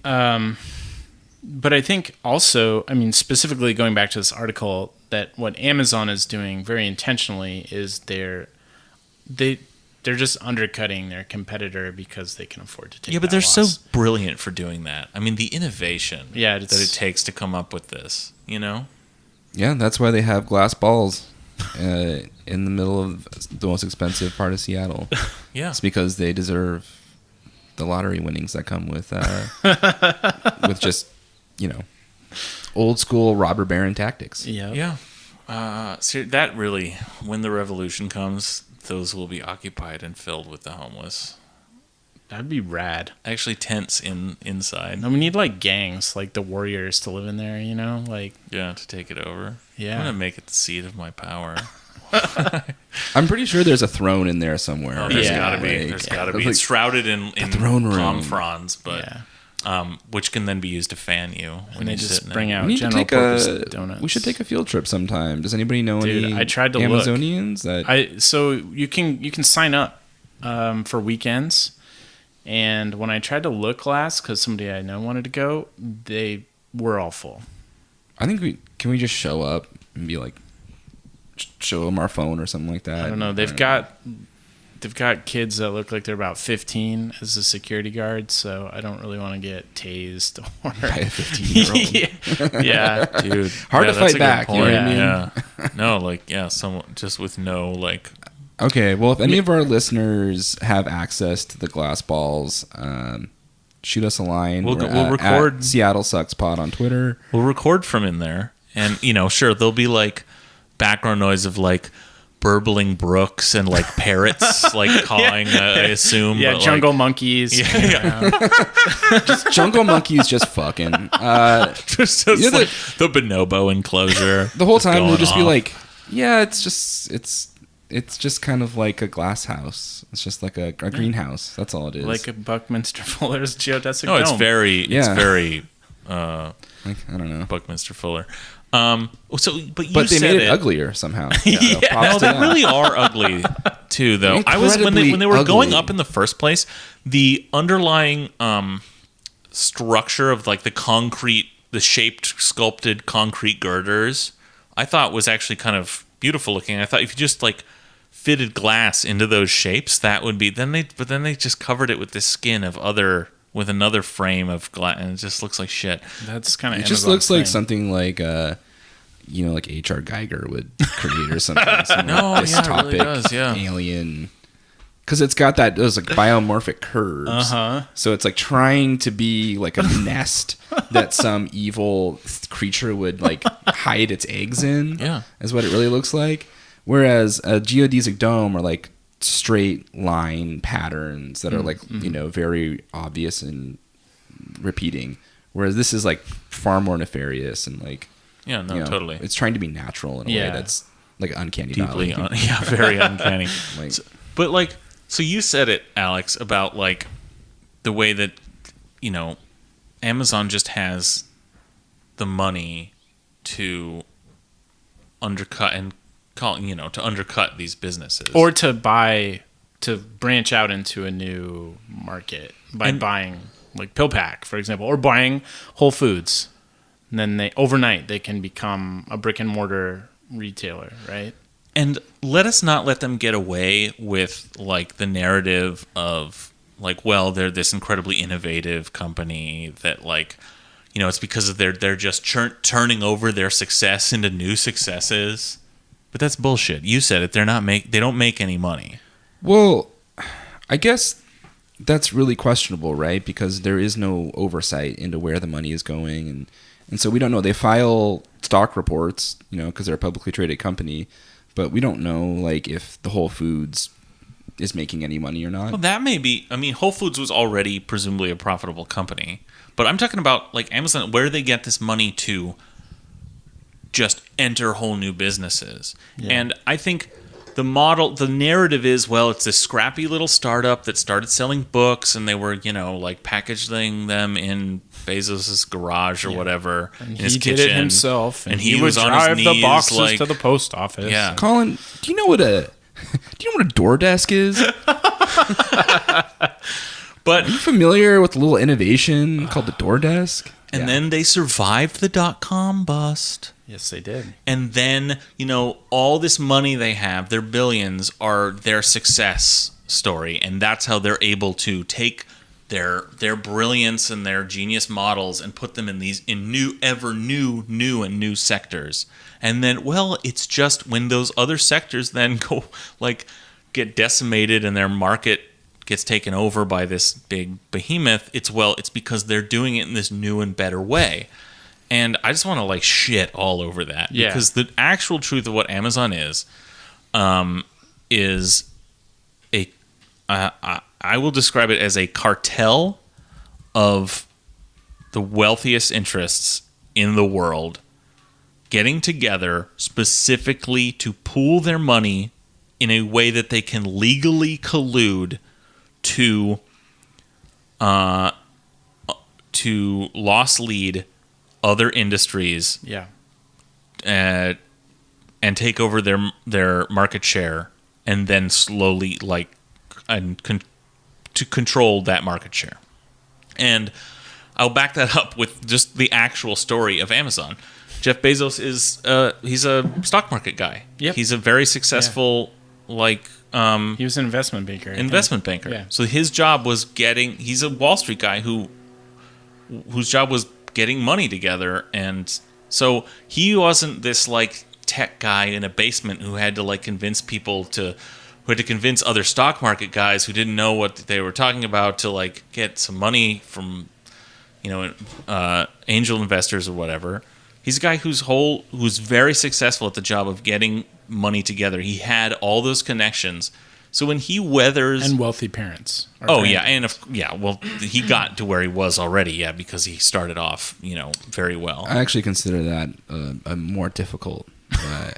But I think also, I mean, specifically going back to this article, that what Amazon is doing very intentionally is they're just undercutting their competitor because they can afford to take. Yeah, but that they're so loss. brilliant for doing that. I mean, the innovation Yeah, that it takes to come up with this, you know? Yeah, that's why they have glass balls in the middle of the most expensive part of Seattle. Yeah. It's because they deserve the lottery winnings that come with with just, old school robber baron tactics. Yeah. Yeah. So that really, when the revolution comes, those will be occupied and filled with the homeless. That'd be rad. Actually, tents inside. And we need like gangs, like the warriors, to live in there. You know, like Yeah, to take it over. Yeah. I'm gonna make it the seat of my power. I'm pretty sure there's a throne in there somewhere. Oh, there's Yeah, gotta be. Like, There's gotta be. like, It's shrouded in throne room. palm fronds, but yeah. which can then be used to fan you when And they you just sit in bring it. out we need to general take purpose a. donuts. We should take a field trip sometime. Does anybody know Dude, any I tried to look. Amazonians that? So you can sign up for weekends, and when I tried to look last because somebody I know wanted to go, they were all full. I think we just show up and be like, show them our phone or something like that. I don't know. They've got kids that look like they're about 15 as a security guard, so I don't really want to get tased or by a 15-year-old. yeah. Dude, Hard to that's fight a good back, you know point. what I mean? Yeah. No, like someone just with no like. Okay, well, if any of our listeners have access to the glass balls, shoot us a line. We'll We're record- at Seattle Sucks Pod on Twitter. We'll record from in there, and sure, there'll be like background noise of like burbling brooks and like parrots like cawing. I assume. Yeah, but, jungle monkeys. Yeah. Jungle monkeys just fucking. Just You know like the bonobo enclosure. The whole just time they'll going just be off. like, yeah, it's just kind of like a glass house. It's just like a greenhouse. That's all it is. Like a Buckminster Fuller's geodesic No, dome. it's very Like, I don't know. Buckminster Fuller. But you But they said made it uglier somehow. So No, props to they them. really are ugly too, though. I was when they Incredibly were going ugly. up in the first place, the underlying structure of like the shaped, sculpted concrete girders, I thought was actually kind of beautiful looking. I thought if you just like fitted glass into those shapes, that would be. Then they just covered it with this skin of with another frame of glass, and it just looks like shit. That's kind of It just looks like something like like H.R. Geiger would create or something. Some No, like yeah, it really dystopic does, yeah. alien. Because it's got those like biomorphic curves. Uh-huh. So it's like trying to be like a nest that some evil creature would like hide its eggs in. Yeah. Is what it really looks like. Whereas a geodesic dome are like straight line patterns that are like, very obvious and repeating. Whereas this is like far more nefarious and like, Yeah, no, totally. It's trying to be natural in a way that's like uncanny Deeply, valley. very uncanny. Like, But like, So you said it, Alex, about like the way that, you know, Amazon just has the money to undercut and to undercut these businesses, Or to branch out into a new market by buying like PillPack, for example, or buying Whole Foods. And then overnight they can become a brick and mortar retailer, right? And let us not let them get away with like the narrative of like, well, they're this incredibly innovative company that like, you know, it's because of they're just turning over their success into new successes. But that's bullshit. You said it. They don't make any money. Well, I guess that's really questionable, right? Because there is no oversight into where the money is going, and so we don't know. They file stock reports, you know, because they're a publicly traded company, but we don't know like if the Whole Foods is making any money or not. Well, that may be. I mean, Whole Foods was already presumably a profitable company, but I'm talking about like Amazon, where they get this money to just enter whole new businesses. Yeah. And I think the narrative is, well, it's this scrappy little startup that started selling books, and they were, you know, like packaging them in Bezos' garage or whatever, and in his kitchen. He did it himself, and he was would on drive his knees, the boxes like, to the post office. Yeah. Colin, do you know what a DoorDesk is? But are you familiar with the little innovation called the DoorDesk? And then they survived the dot-com bust. Yes, they did. And then, you know, all this money they have, their billions, are their success story. And that's how they're able to take their brilliance and their genius models and put them in new sectors. And then, well, it's just when those other sectors then go, like, get decimated and their market gets taken over by this big behemoth, it's because they're doing it in this new and better way. And I just want to like shit all over that. Yeah. Because the actual truth of what Amazon is I will describe it as a cartel of the wealthiest interests in the world getting together specifically to pool their money in a way that they can legally collude to loss lead other industries, and take over their market share, and then slowly to control that market share. And I'll back that up with just the actual story of Amazon. Jeff Bezos he's a stock market guy. Yep. He's a very successful he was an investment banker. Yeah. So his job was he's a Wall Street guy whose job was getting money together, and so he wasn't this like tech guy in a basement who had to like convince other stock market guys who didn't know what they were talking about to like get some money from, you know, angel investors or whatever. He's a guy who's very successful at the job of getting money together. He had all those connections. So when he weathers... And wealthy parents. Well, he got to where he was already, because he started off, you know, very well. I actually consider that a more difficult...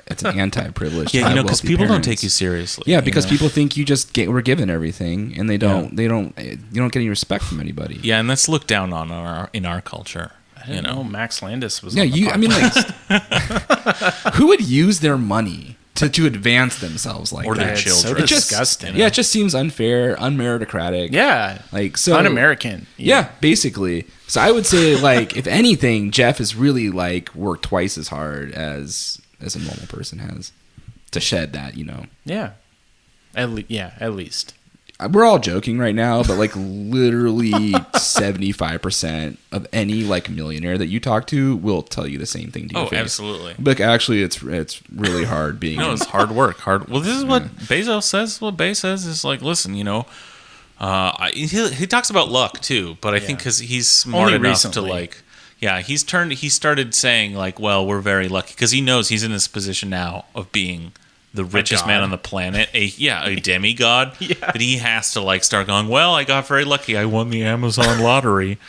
it's an anti-privileged. Yeah, you know, because people don't take you seriously. Yeah, because people think you just were given everything, and you don't get any respect from anybody. Yeah, and that's looked down on in our culture. I didn't know Max Landis was. Yeah, on the podcast. Who would use their money to advance themselves like or that? their children? So disgusting. It just seems unfair, unmeritocratic. Yeah, like so un-American. Yeah, basically. So I would say, like, if anything, Jeff has really like worked twice as hard as a normal person has to shed that, you know. Yeah, at least. We're all joking right now, but like literally 75% of any like millionaire that you talk to will tell you the same thing to your face. Absolutely. But actually, it's really hard being. No, it's hard work. Well, this is what Bezos says. What Bezos says is like, listen, you know, he talks about luck too, but I think because he's smart Only enough recently. to like. Yeah, he started saying like, well, we're very lucky because he knows he's in this position now of being the richest man on the planet, a demigod, that he has to like start going, well, I got very lucky. I won the Amazon lottery.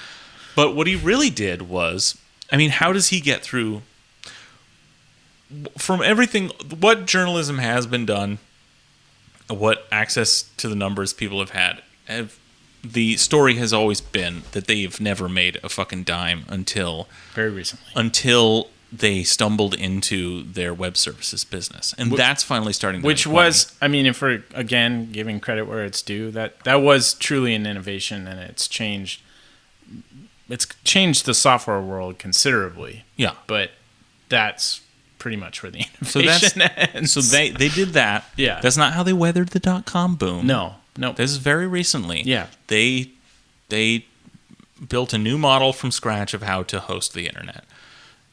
But what he really did was, I mean, how does he get through from everything, what journalism has been done what access to the numbers people have had. The story has always been that they've never made a fucking dime until Very recently. They stumbled into their web services business, and that's finally starting to Which make money. was, I mean, if we're, again, giving credit where it's due, that was truly an innovation, and it's changed the software world considerably. Yeah. But that's pretty much where the So innovation ends. So they did that. Yeah. That's not how they weathered the .com boom. No. This is very recently. Yeah. They built a new model from scratch of how to host the internet.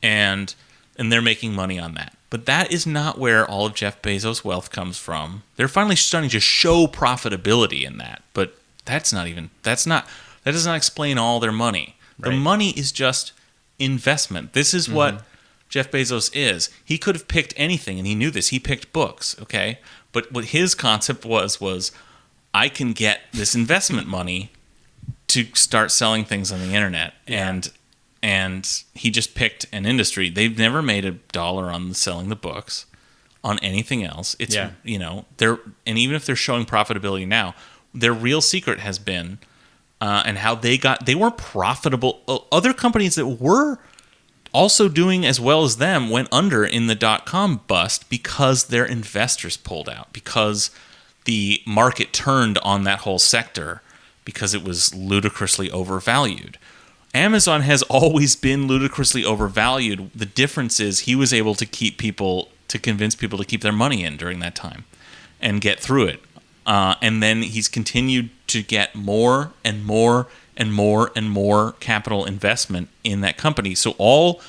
And they're making money on that. But that is not where all of Jeff Bezos' wealth comes from. They're finally starting to show profitability in that. But that does not explain all their money. The Right. money is just investment. This is what Jeff Bezos is. He could have picked anything, and he knew this. He picked books, okay? But what his concept was I can get this investment money to start selling things on the internet. Yeah. And he just picked an industry. They've never made $1 on selling the books, on anything else. It's and even if they're showing profitability now, their real secret has been and how they weren't profitable. Other companies that were also doing as well as them went under in the .com bust because their investors pulled out, because the market turned on that whole sector because it was ludicrously overvalued. Amazon has always been ludicrously overvalued. The difference is he was able to convince people to keep their money in during that time and get through it. And then he's continued to get more and more and more and more capital investment in that company. So all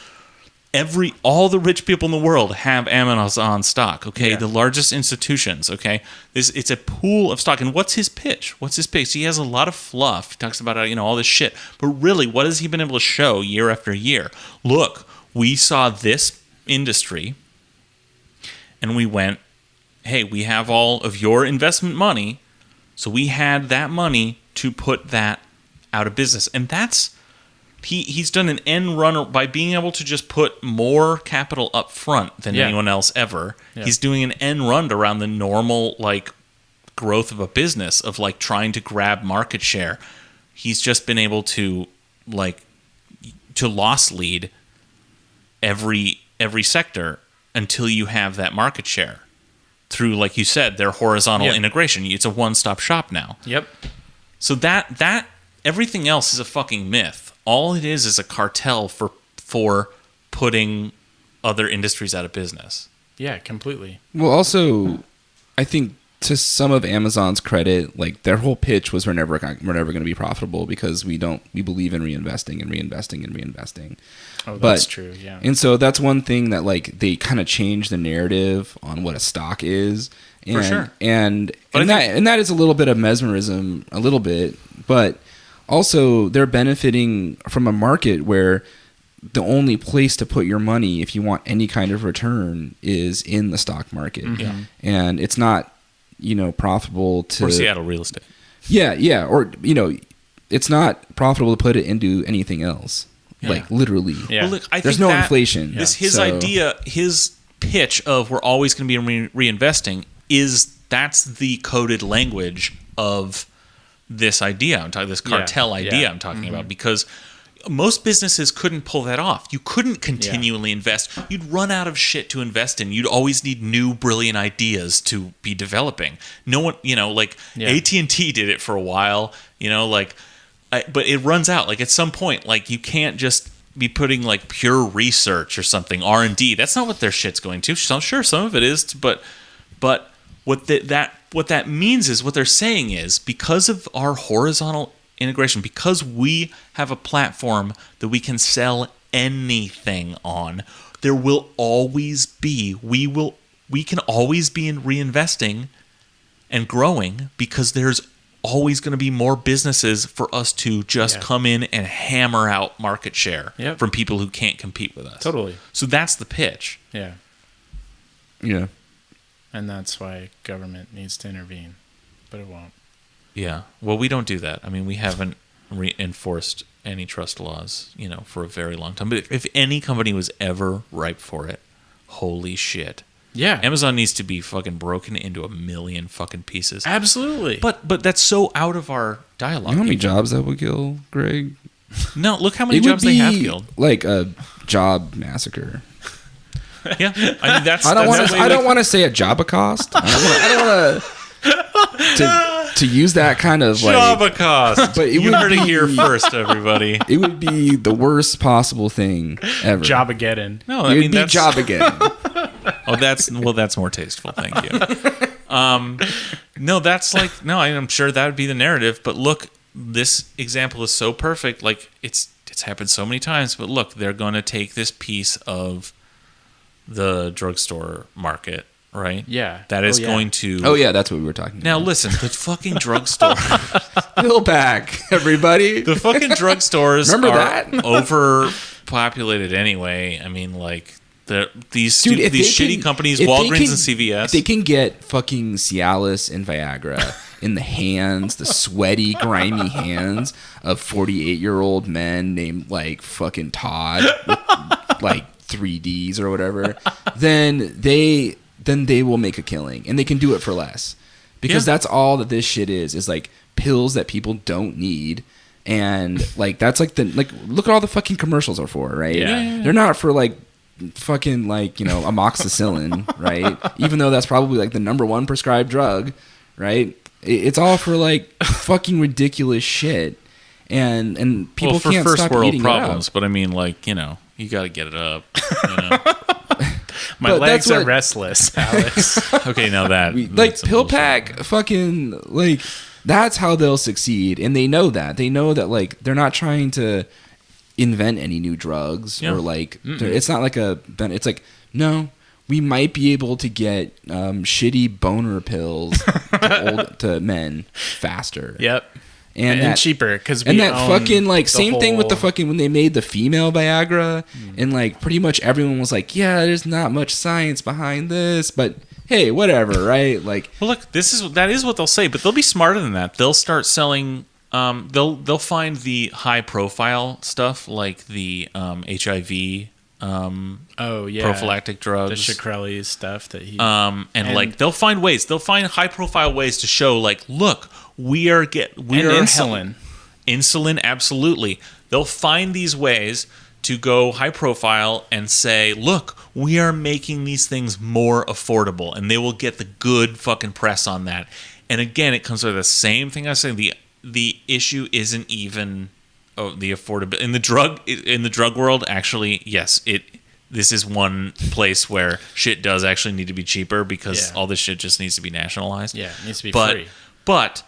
the rich people in the world have Amazon stock, okay? Yeah. The largest institutions, okay? It's a pool of stock. And what's his pitch? He has a lot of fluff. He talks about all this shit. But really, what has he been able to show year after year? Look, we saw this industry and we went, hey, we have all of your investment money, so we had that money to put that out of business. And that's he's done an end run by being able to just put more capital up front than anyone else ever. Yeah. He's doing an end run around the normal growth of a business of trying to grab market share. He's just been able to loss lead every sector until you have that market share through, like you said, their horizontal integration. It's a one-stop shop now. Yep. So that everything else is a fucking myth. All it is a cartel for putting other industries out of business. Yeah, completely. Well, also, I think to some of Amazon's credit, their whole pitch was we're never going to be profitable because we believe in reinvesting and reinvesting and reinvesting. Oh, that's true. Yeah. And so that's one thing that they kind of changed the narrative on what a stock is. And, For sure. And that is a little bit of mesmerism, a little bit, but also they're benefiting from a market where the only place to put your money if you want any kind of return is in the stock market. Mm-hmm. Yeah. And it's not, profitable to... Or Seattle real estate. Yeah. Or, it's not profitable to put it into anything else. Yeah. Literally. Yeah. Well, look, I There's think no inflation. His idea, his pitch of we're always going to be reinvesting that's the coded language of this idea. I'm talking this cartel idea I'm talking about, because most businesses couldn't pull that off. You couldn't continually invest. You'd run out of shit to invest in. You'd always need new brilliant ideas to be developing. No one, AT&T did it for a while, but it runs out. At some point, you can't just be putting pure research or something, R&D. That's not what their shit's going to. So, sure, some of it is, but what that means is, what they're saying is, because of our horizontal integration, because we have a platform that we can sell anything on, there will always be, we can always be in reinvesting and growing, because there's always going to be more businesses for us to just come in and hammer out market share from people who can't compete with us. Totally. So that's the pitch. Yeah. Yeah. And that's why government needs to intervene, but it won't. Yeah. Well, we don't do that. I mean, we haven't enforced antitrust laws, for a very long time. But if any company was ever ripe for it, holy shit, Yeah. Amazon needs to be fucking broken into a million fucking pieces. Absolutely. But that's so out of our dialogue. You know how many jobs that would kill, Greg? No, look how many It would jobs they have be killed. like a job massacre. Yeah, I mean that's. I don't that's want the to. way I don't want to say a job cost. I don't want to use that kind of like. Java cost. But it You would heard it be- here first, everybody. It would be the worst possible thing ever. Jobageddon. No, It I would mean be that's. job again. Oh, that's more tasteful. Thank you. No, that's like no. I'm sure that would be the narrative. But look, this example is so perfect. Like it's happened so many times. But look, they're going to take this piece of the drugstore market, right? Yeah. That is Oh, yeah. going to. Oh yeah, that's what we were talking Now about. listen, the fucking drugstore. PillPack, everybody. The fucking drugstores Remember are that? overpopulated anyway. I mean, like these Dude, if these they shitty can- companies, if they Walgreens can- and CVS. If they can get fucking Cialis and Viagra in the hands, the sweaty, grimy hands of 48-year-old men named like fucking Todd, with, like 3Ds or whatever, then they will make a killing, and they can do it for less, because Yeah. that's all that this shit is like pills that people don't need. And like that's like look at all the fucking commercials are for, right? Yeah. They're not for like fucking like, you know, amoxicillin, right? Even though that's probably like the number one prescribed drug, right? It's all for like fucking ridiculous shit, and people for can't first stop world eating problems, it up. but I mean, like, you know, you got to get it up. You know? My But legs that's are what- restless, Alex. Okay, now that Like that's some bullshit. PillPack, fucking like that's how they'll succeed, and they know that. They know that like they're not trying to invent any new drugs Yeah. or like it's not like it's like no. We might be able to get shitty boner pills to men faster. Yep. And that, cheaper because and that fucking like same thing with the fucking when they made the female Viagra, and like pretty much everyone was like, yeah, there's not much science behind this, but hey, whatever, right? Like, Well, look, that is what they'll say, but they'll be smarter than that. They'll start selling. They'll find the high profile stuff like the HIV oh yeah, prophylactic the drugs. Shkreli stuff that he And like they'll find high profile ways to show like, look, we are and insulin. insulin. Insulin, absolutely. They'll find these ways to go high profile and say, look, we are making these things more affordable, and they will get the good fucking press on that. And again, it comes to the same thing I say. The issue isn't even the affordability in the drug world. Actually, yes, this is one place where shit does actually need to be cheaper because Yeah. all this shit just needs to be nationalized. Yeah, it needs to be but, free. But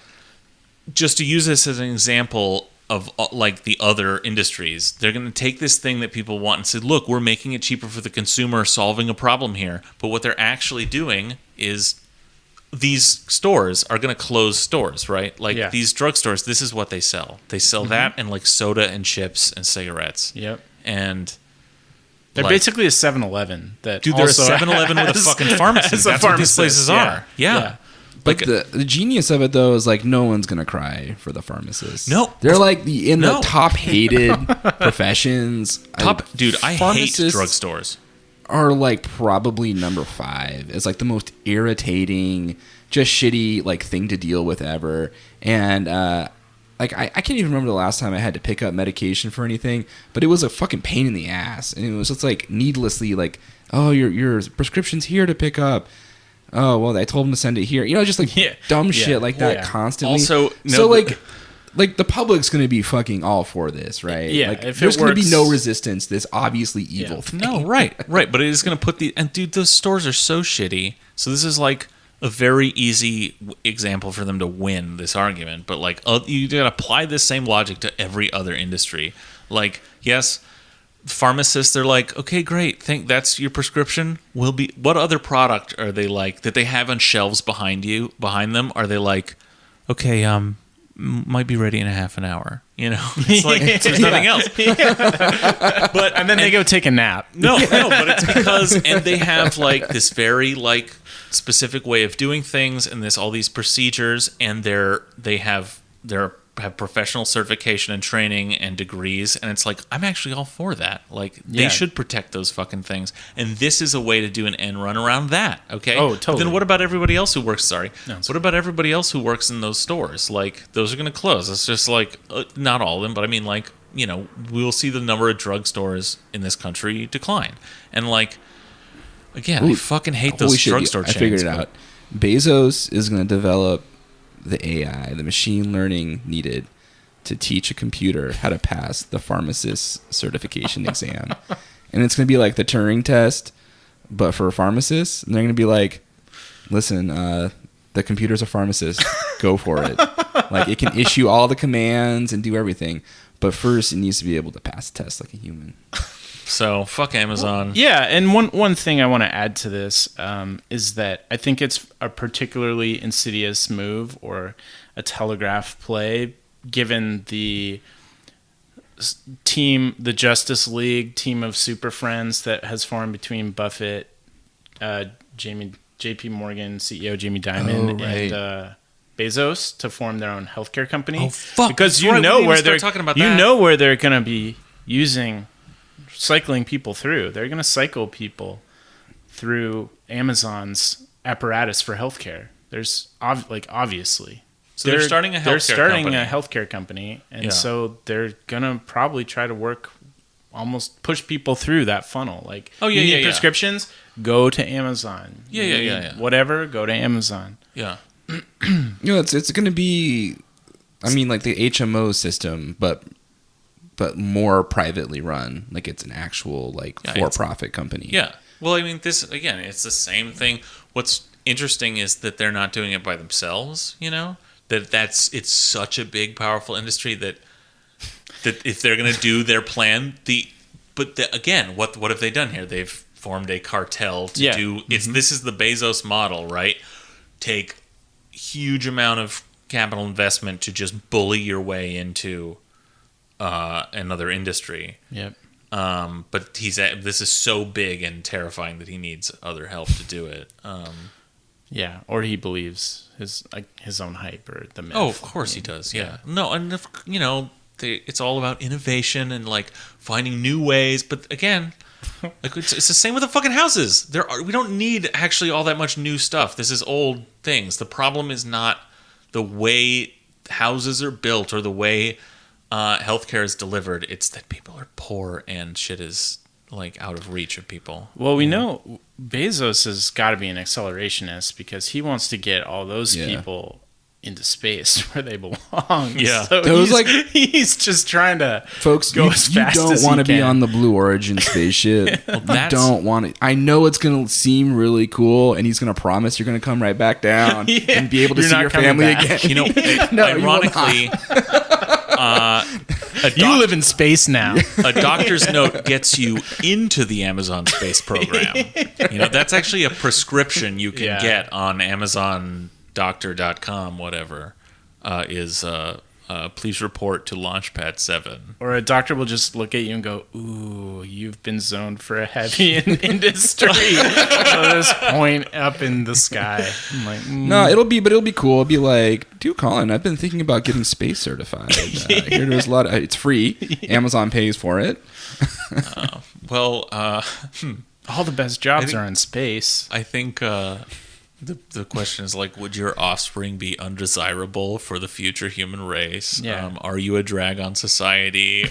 just to use this as an example of like the other industries, they're going to take this thing that people want and say, look, we're making it cheaper for the consumer, solving a problem here. But what they're actually doing is these stores are going to close stores, right? Like Yeah. these drugstores, this is what they sell. They sell that and like soda and chips and cigarettes. Yep. And They're like, basically a 7-Eleven that dude, they're a also 7-Eleven with a has- fucking pharmacy. has a That's what these pharmacist, places are. Yeah. but Like, the genius of it though is like no one's gonna cry for the pharmacists. No. they're like the No. top hated professions. dude, I hate Pharmacists drugstores. are like probably number 5. It's like the most irritating, just shitty like thing to deal with ever. And like I can't even remember the last time I had to pick up medication for anything, but it was a fucking pain in the ass, and it was just like needlessly like, oh, your prescription's here to pick up. Oh well, I told him to send it here. You know, just like Yeah. dumb Yeah. shit like that Yeah. constantly. Also, so no, like the public's gonna be fucking all for this, right? Yeah, like if it there's gonna be works- no resistance. This obviously evil Yeah. thing. No, right. But it is going to put and dude, those stores are so shitty. So this is like a very easy example for them to win this argument. But like, you got to apply this same logic to every other industry. Like, yes, pharmacists, they're like, okay, great. Think that's your prescription. What other product are they like that they have on shelves behind them? Are they like, okay, might be ready in a half an hour. You know, it's like there's nothing else. But and then they go take a nap. no, but it's because and they have like this very like specific way of doing things and all these procedures, and they have their have professional certification and training and degrees, and it's like, I'm actually all for that. Like, they Yeah. should protect those fucking things, and this is a way to do an end run around that, okay? Oh, But totally. then what about everybody else who works, sorry, it's what about everybody else who works in those stores? Like, those are going to close. It's just like, not all of them, but I mean, like, you know, we'll see the number of drugstores in this country decline. And, like, again, I Ooh, fucking hate Holy those shit, drugstore I chains. figured it but- out. Bezos is going to develop the AI, the machine learning needed to teach a computer how to pass the pharmacist certification exam. And it's going to be like the Turing test, but for pharmacists. And they're going to be like, listen, the computer's a pharmacist. Go for it. Like, it can issue all the commands and do everything. But first, it needs to be able to pass the test like a human. So, fuck Amazon. Yeah, and one thing I want to add to this is that I think it's a particularly insidious move or a telegraph play, given the team, the Justice League team of super friends that has formed between Buffett, J.P. Morgan CEO Jamie Dimon, Oh, right. and Bezos to form their own healthcare company. Oh, fuck. Because That's you right, we know didn't even where start they're talking about you that. know where they're going to be cycling people through. They're going to cycle people through Amazon's apparatus for healthcare. There's obviously. So they're starting a healthcare company. company, and Yeah. so they're gonna probably try to work, almost push people through that funnel. Like, Oh, yeah, you need yeah, yeah. prescriptions, go to Amazon. Yeah, You yeah, yeah, need yeah. Whatever, go to Amazon. Yeah. You know, it's going to be, I mean, like the HMO system, but more privately run. Like, it's an actual, like, Yeah, for-profit company. Yeah. Well, I mean, this, again, it's the same thing. What's interesting is that they're not doing it by themselves, you know? It's such a big, powerful industry that if they're going to do their plan, again, what have they done here? They've formed a cartel to Yeah. do, this is the Bezos model, right? Take huge amount of capital investment to just bully your way into another industry. Yep. But this is so big and terrifying that he needs other help to do it. Yeah, or he believes his own hype or the myth. Oh, of course he does. Yeah. No, and it's all about innovation and like finding new ways. But again, like it's the same with the fucking houses. We don't need actually all that much new stuff. This is old things. The problem is not the way houses are built or the way healthcare is delivered. It's that people are poor and shit is like out of reach of people. Well, we know Bezos has got to be an accelerationist because he wants to get all those Yeah. people into space where they belong. Yeah. So Those, he's just trying to Folks, go you, as you fast don't as he want to be can. on the Blue Origin spaceship. You that's- don't want to. I know it's going to seem really cool, and he's going to promise you're going to come right back down Yeah. and be able to You're see not your coming family back. again. You know, No, you will not. ironically, You live in space now. a doctor's note gets you into the Amazon space program. You know, that's actually a prescription you can Yeah. get on AmazonDoctor.com, whatever, please report to Launchpad 7. Or a doctor will just look at you and go, "Ooh, you've been zoned for a heavy industry." So this point up in the sky. I'm like, No, it'll be cool. It'll be like, dude, Colin, I've been thinking about getting space certified. Here, there's a lot. It's free. Amazon pays for it. Well, all the best jobs think- are in space. I think the question is like, would your offspring be undesirable for the future human race? Yeah. Are you a drag on society?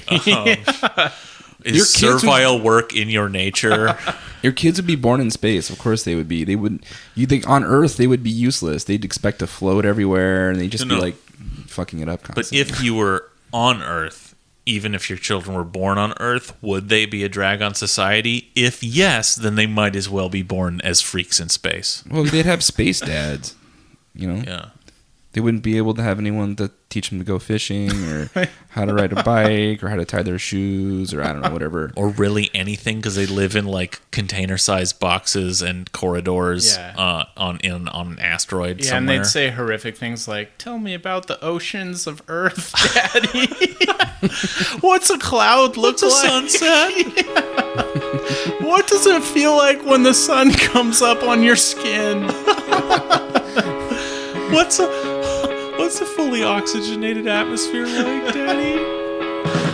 Your Is kids servile work in your nature? Your kids would be born in space. Of course they would be. They would. You think on Earth they would be useless. They'd expect to float everywhere, and they'd just No. be like fucking it up But constantly. if you were on Earth, even if your children were born on Earth, would they be a drag on society? If yes, then they might as well be born as freaks in space. well, they'd have space dads. You know, Yeah. they wouldn't be able to have anyone to teach them to go fishing or how to ride a bike or how to tie their shoes or I don't know, whatever. Or really anything because they live in like container-sized boxes and corridors Yeah. on an asteroid Yeah, somewhere. and they'd say horrific things like, "Tell me about the oceans of Earth, Daddy. What's a cloud look What's a like? sunset? What does it feel like when the sun comes up on your skin?" What's a fully oxygenated atmosphere like, Daddy?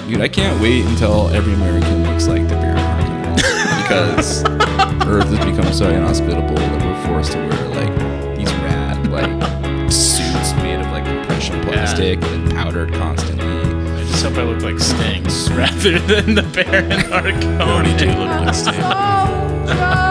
Dude, I can't wait until every American looks like the Baron Harkonnen because Earth has become so inhospitable that we're forced to wear like these rad like suits made of like compression plastic and powdered constantly. I just hope I look like Sting rather than the Baron Harkonnen. You already do look like Sting.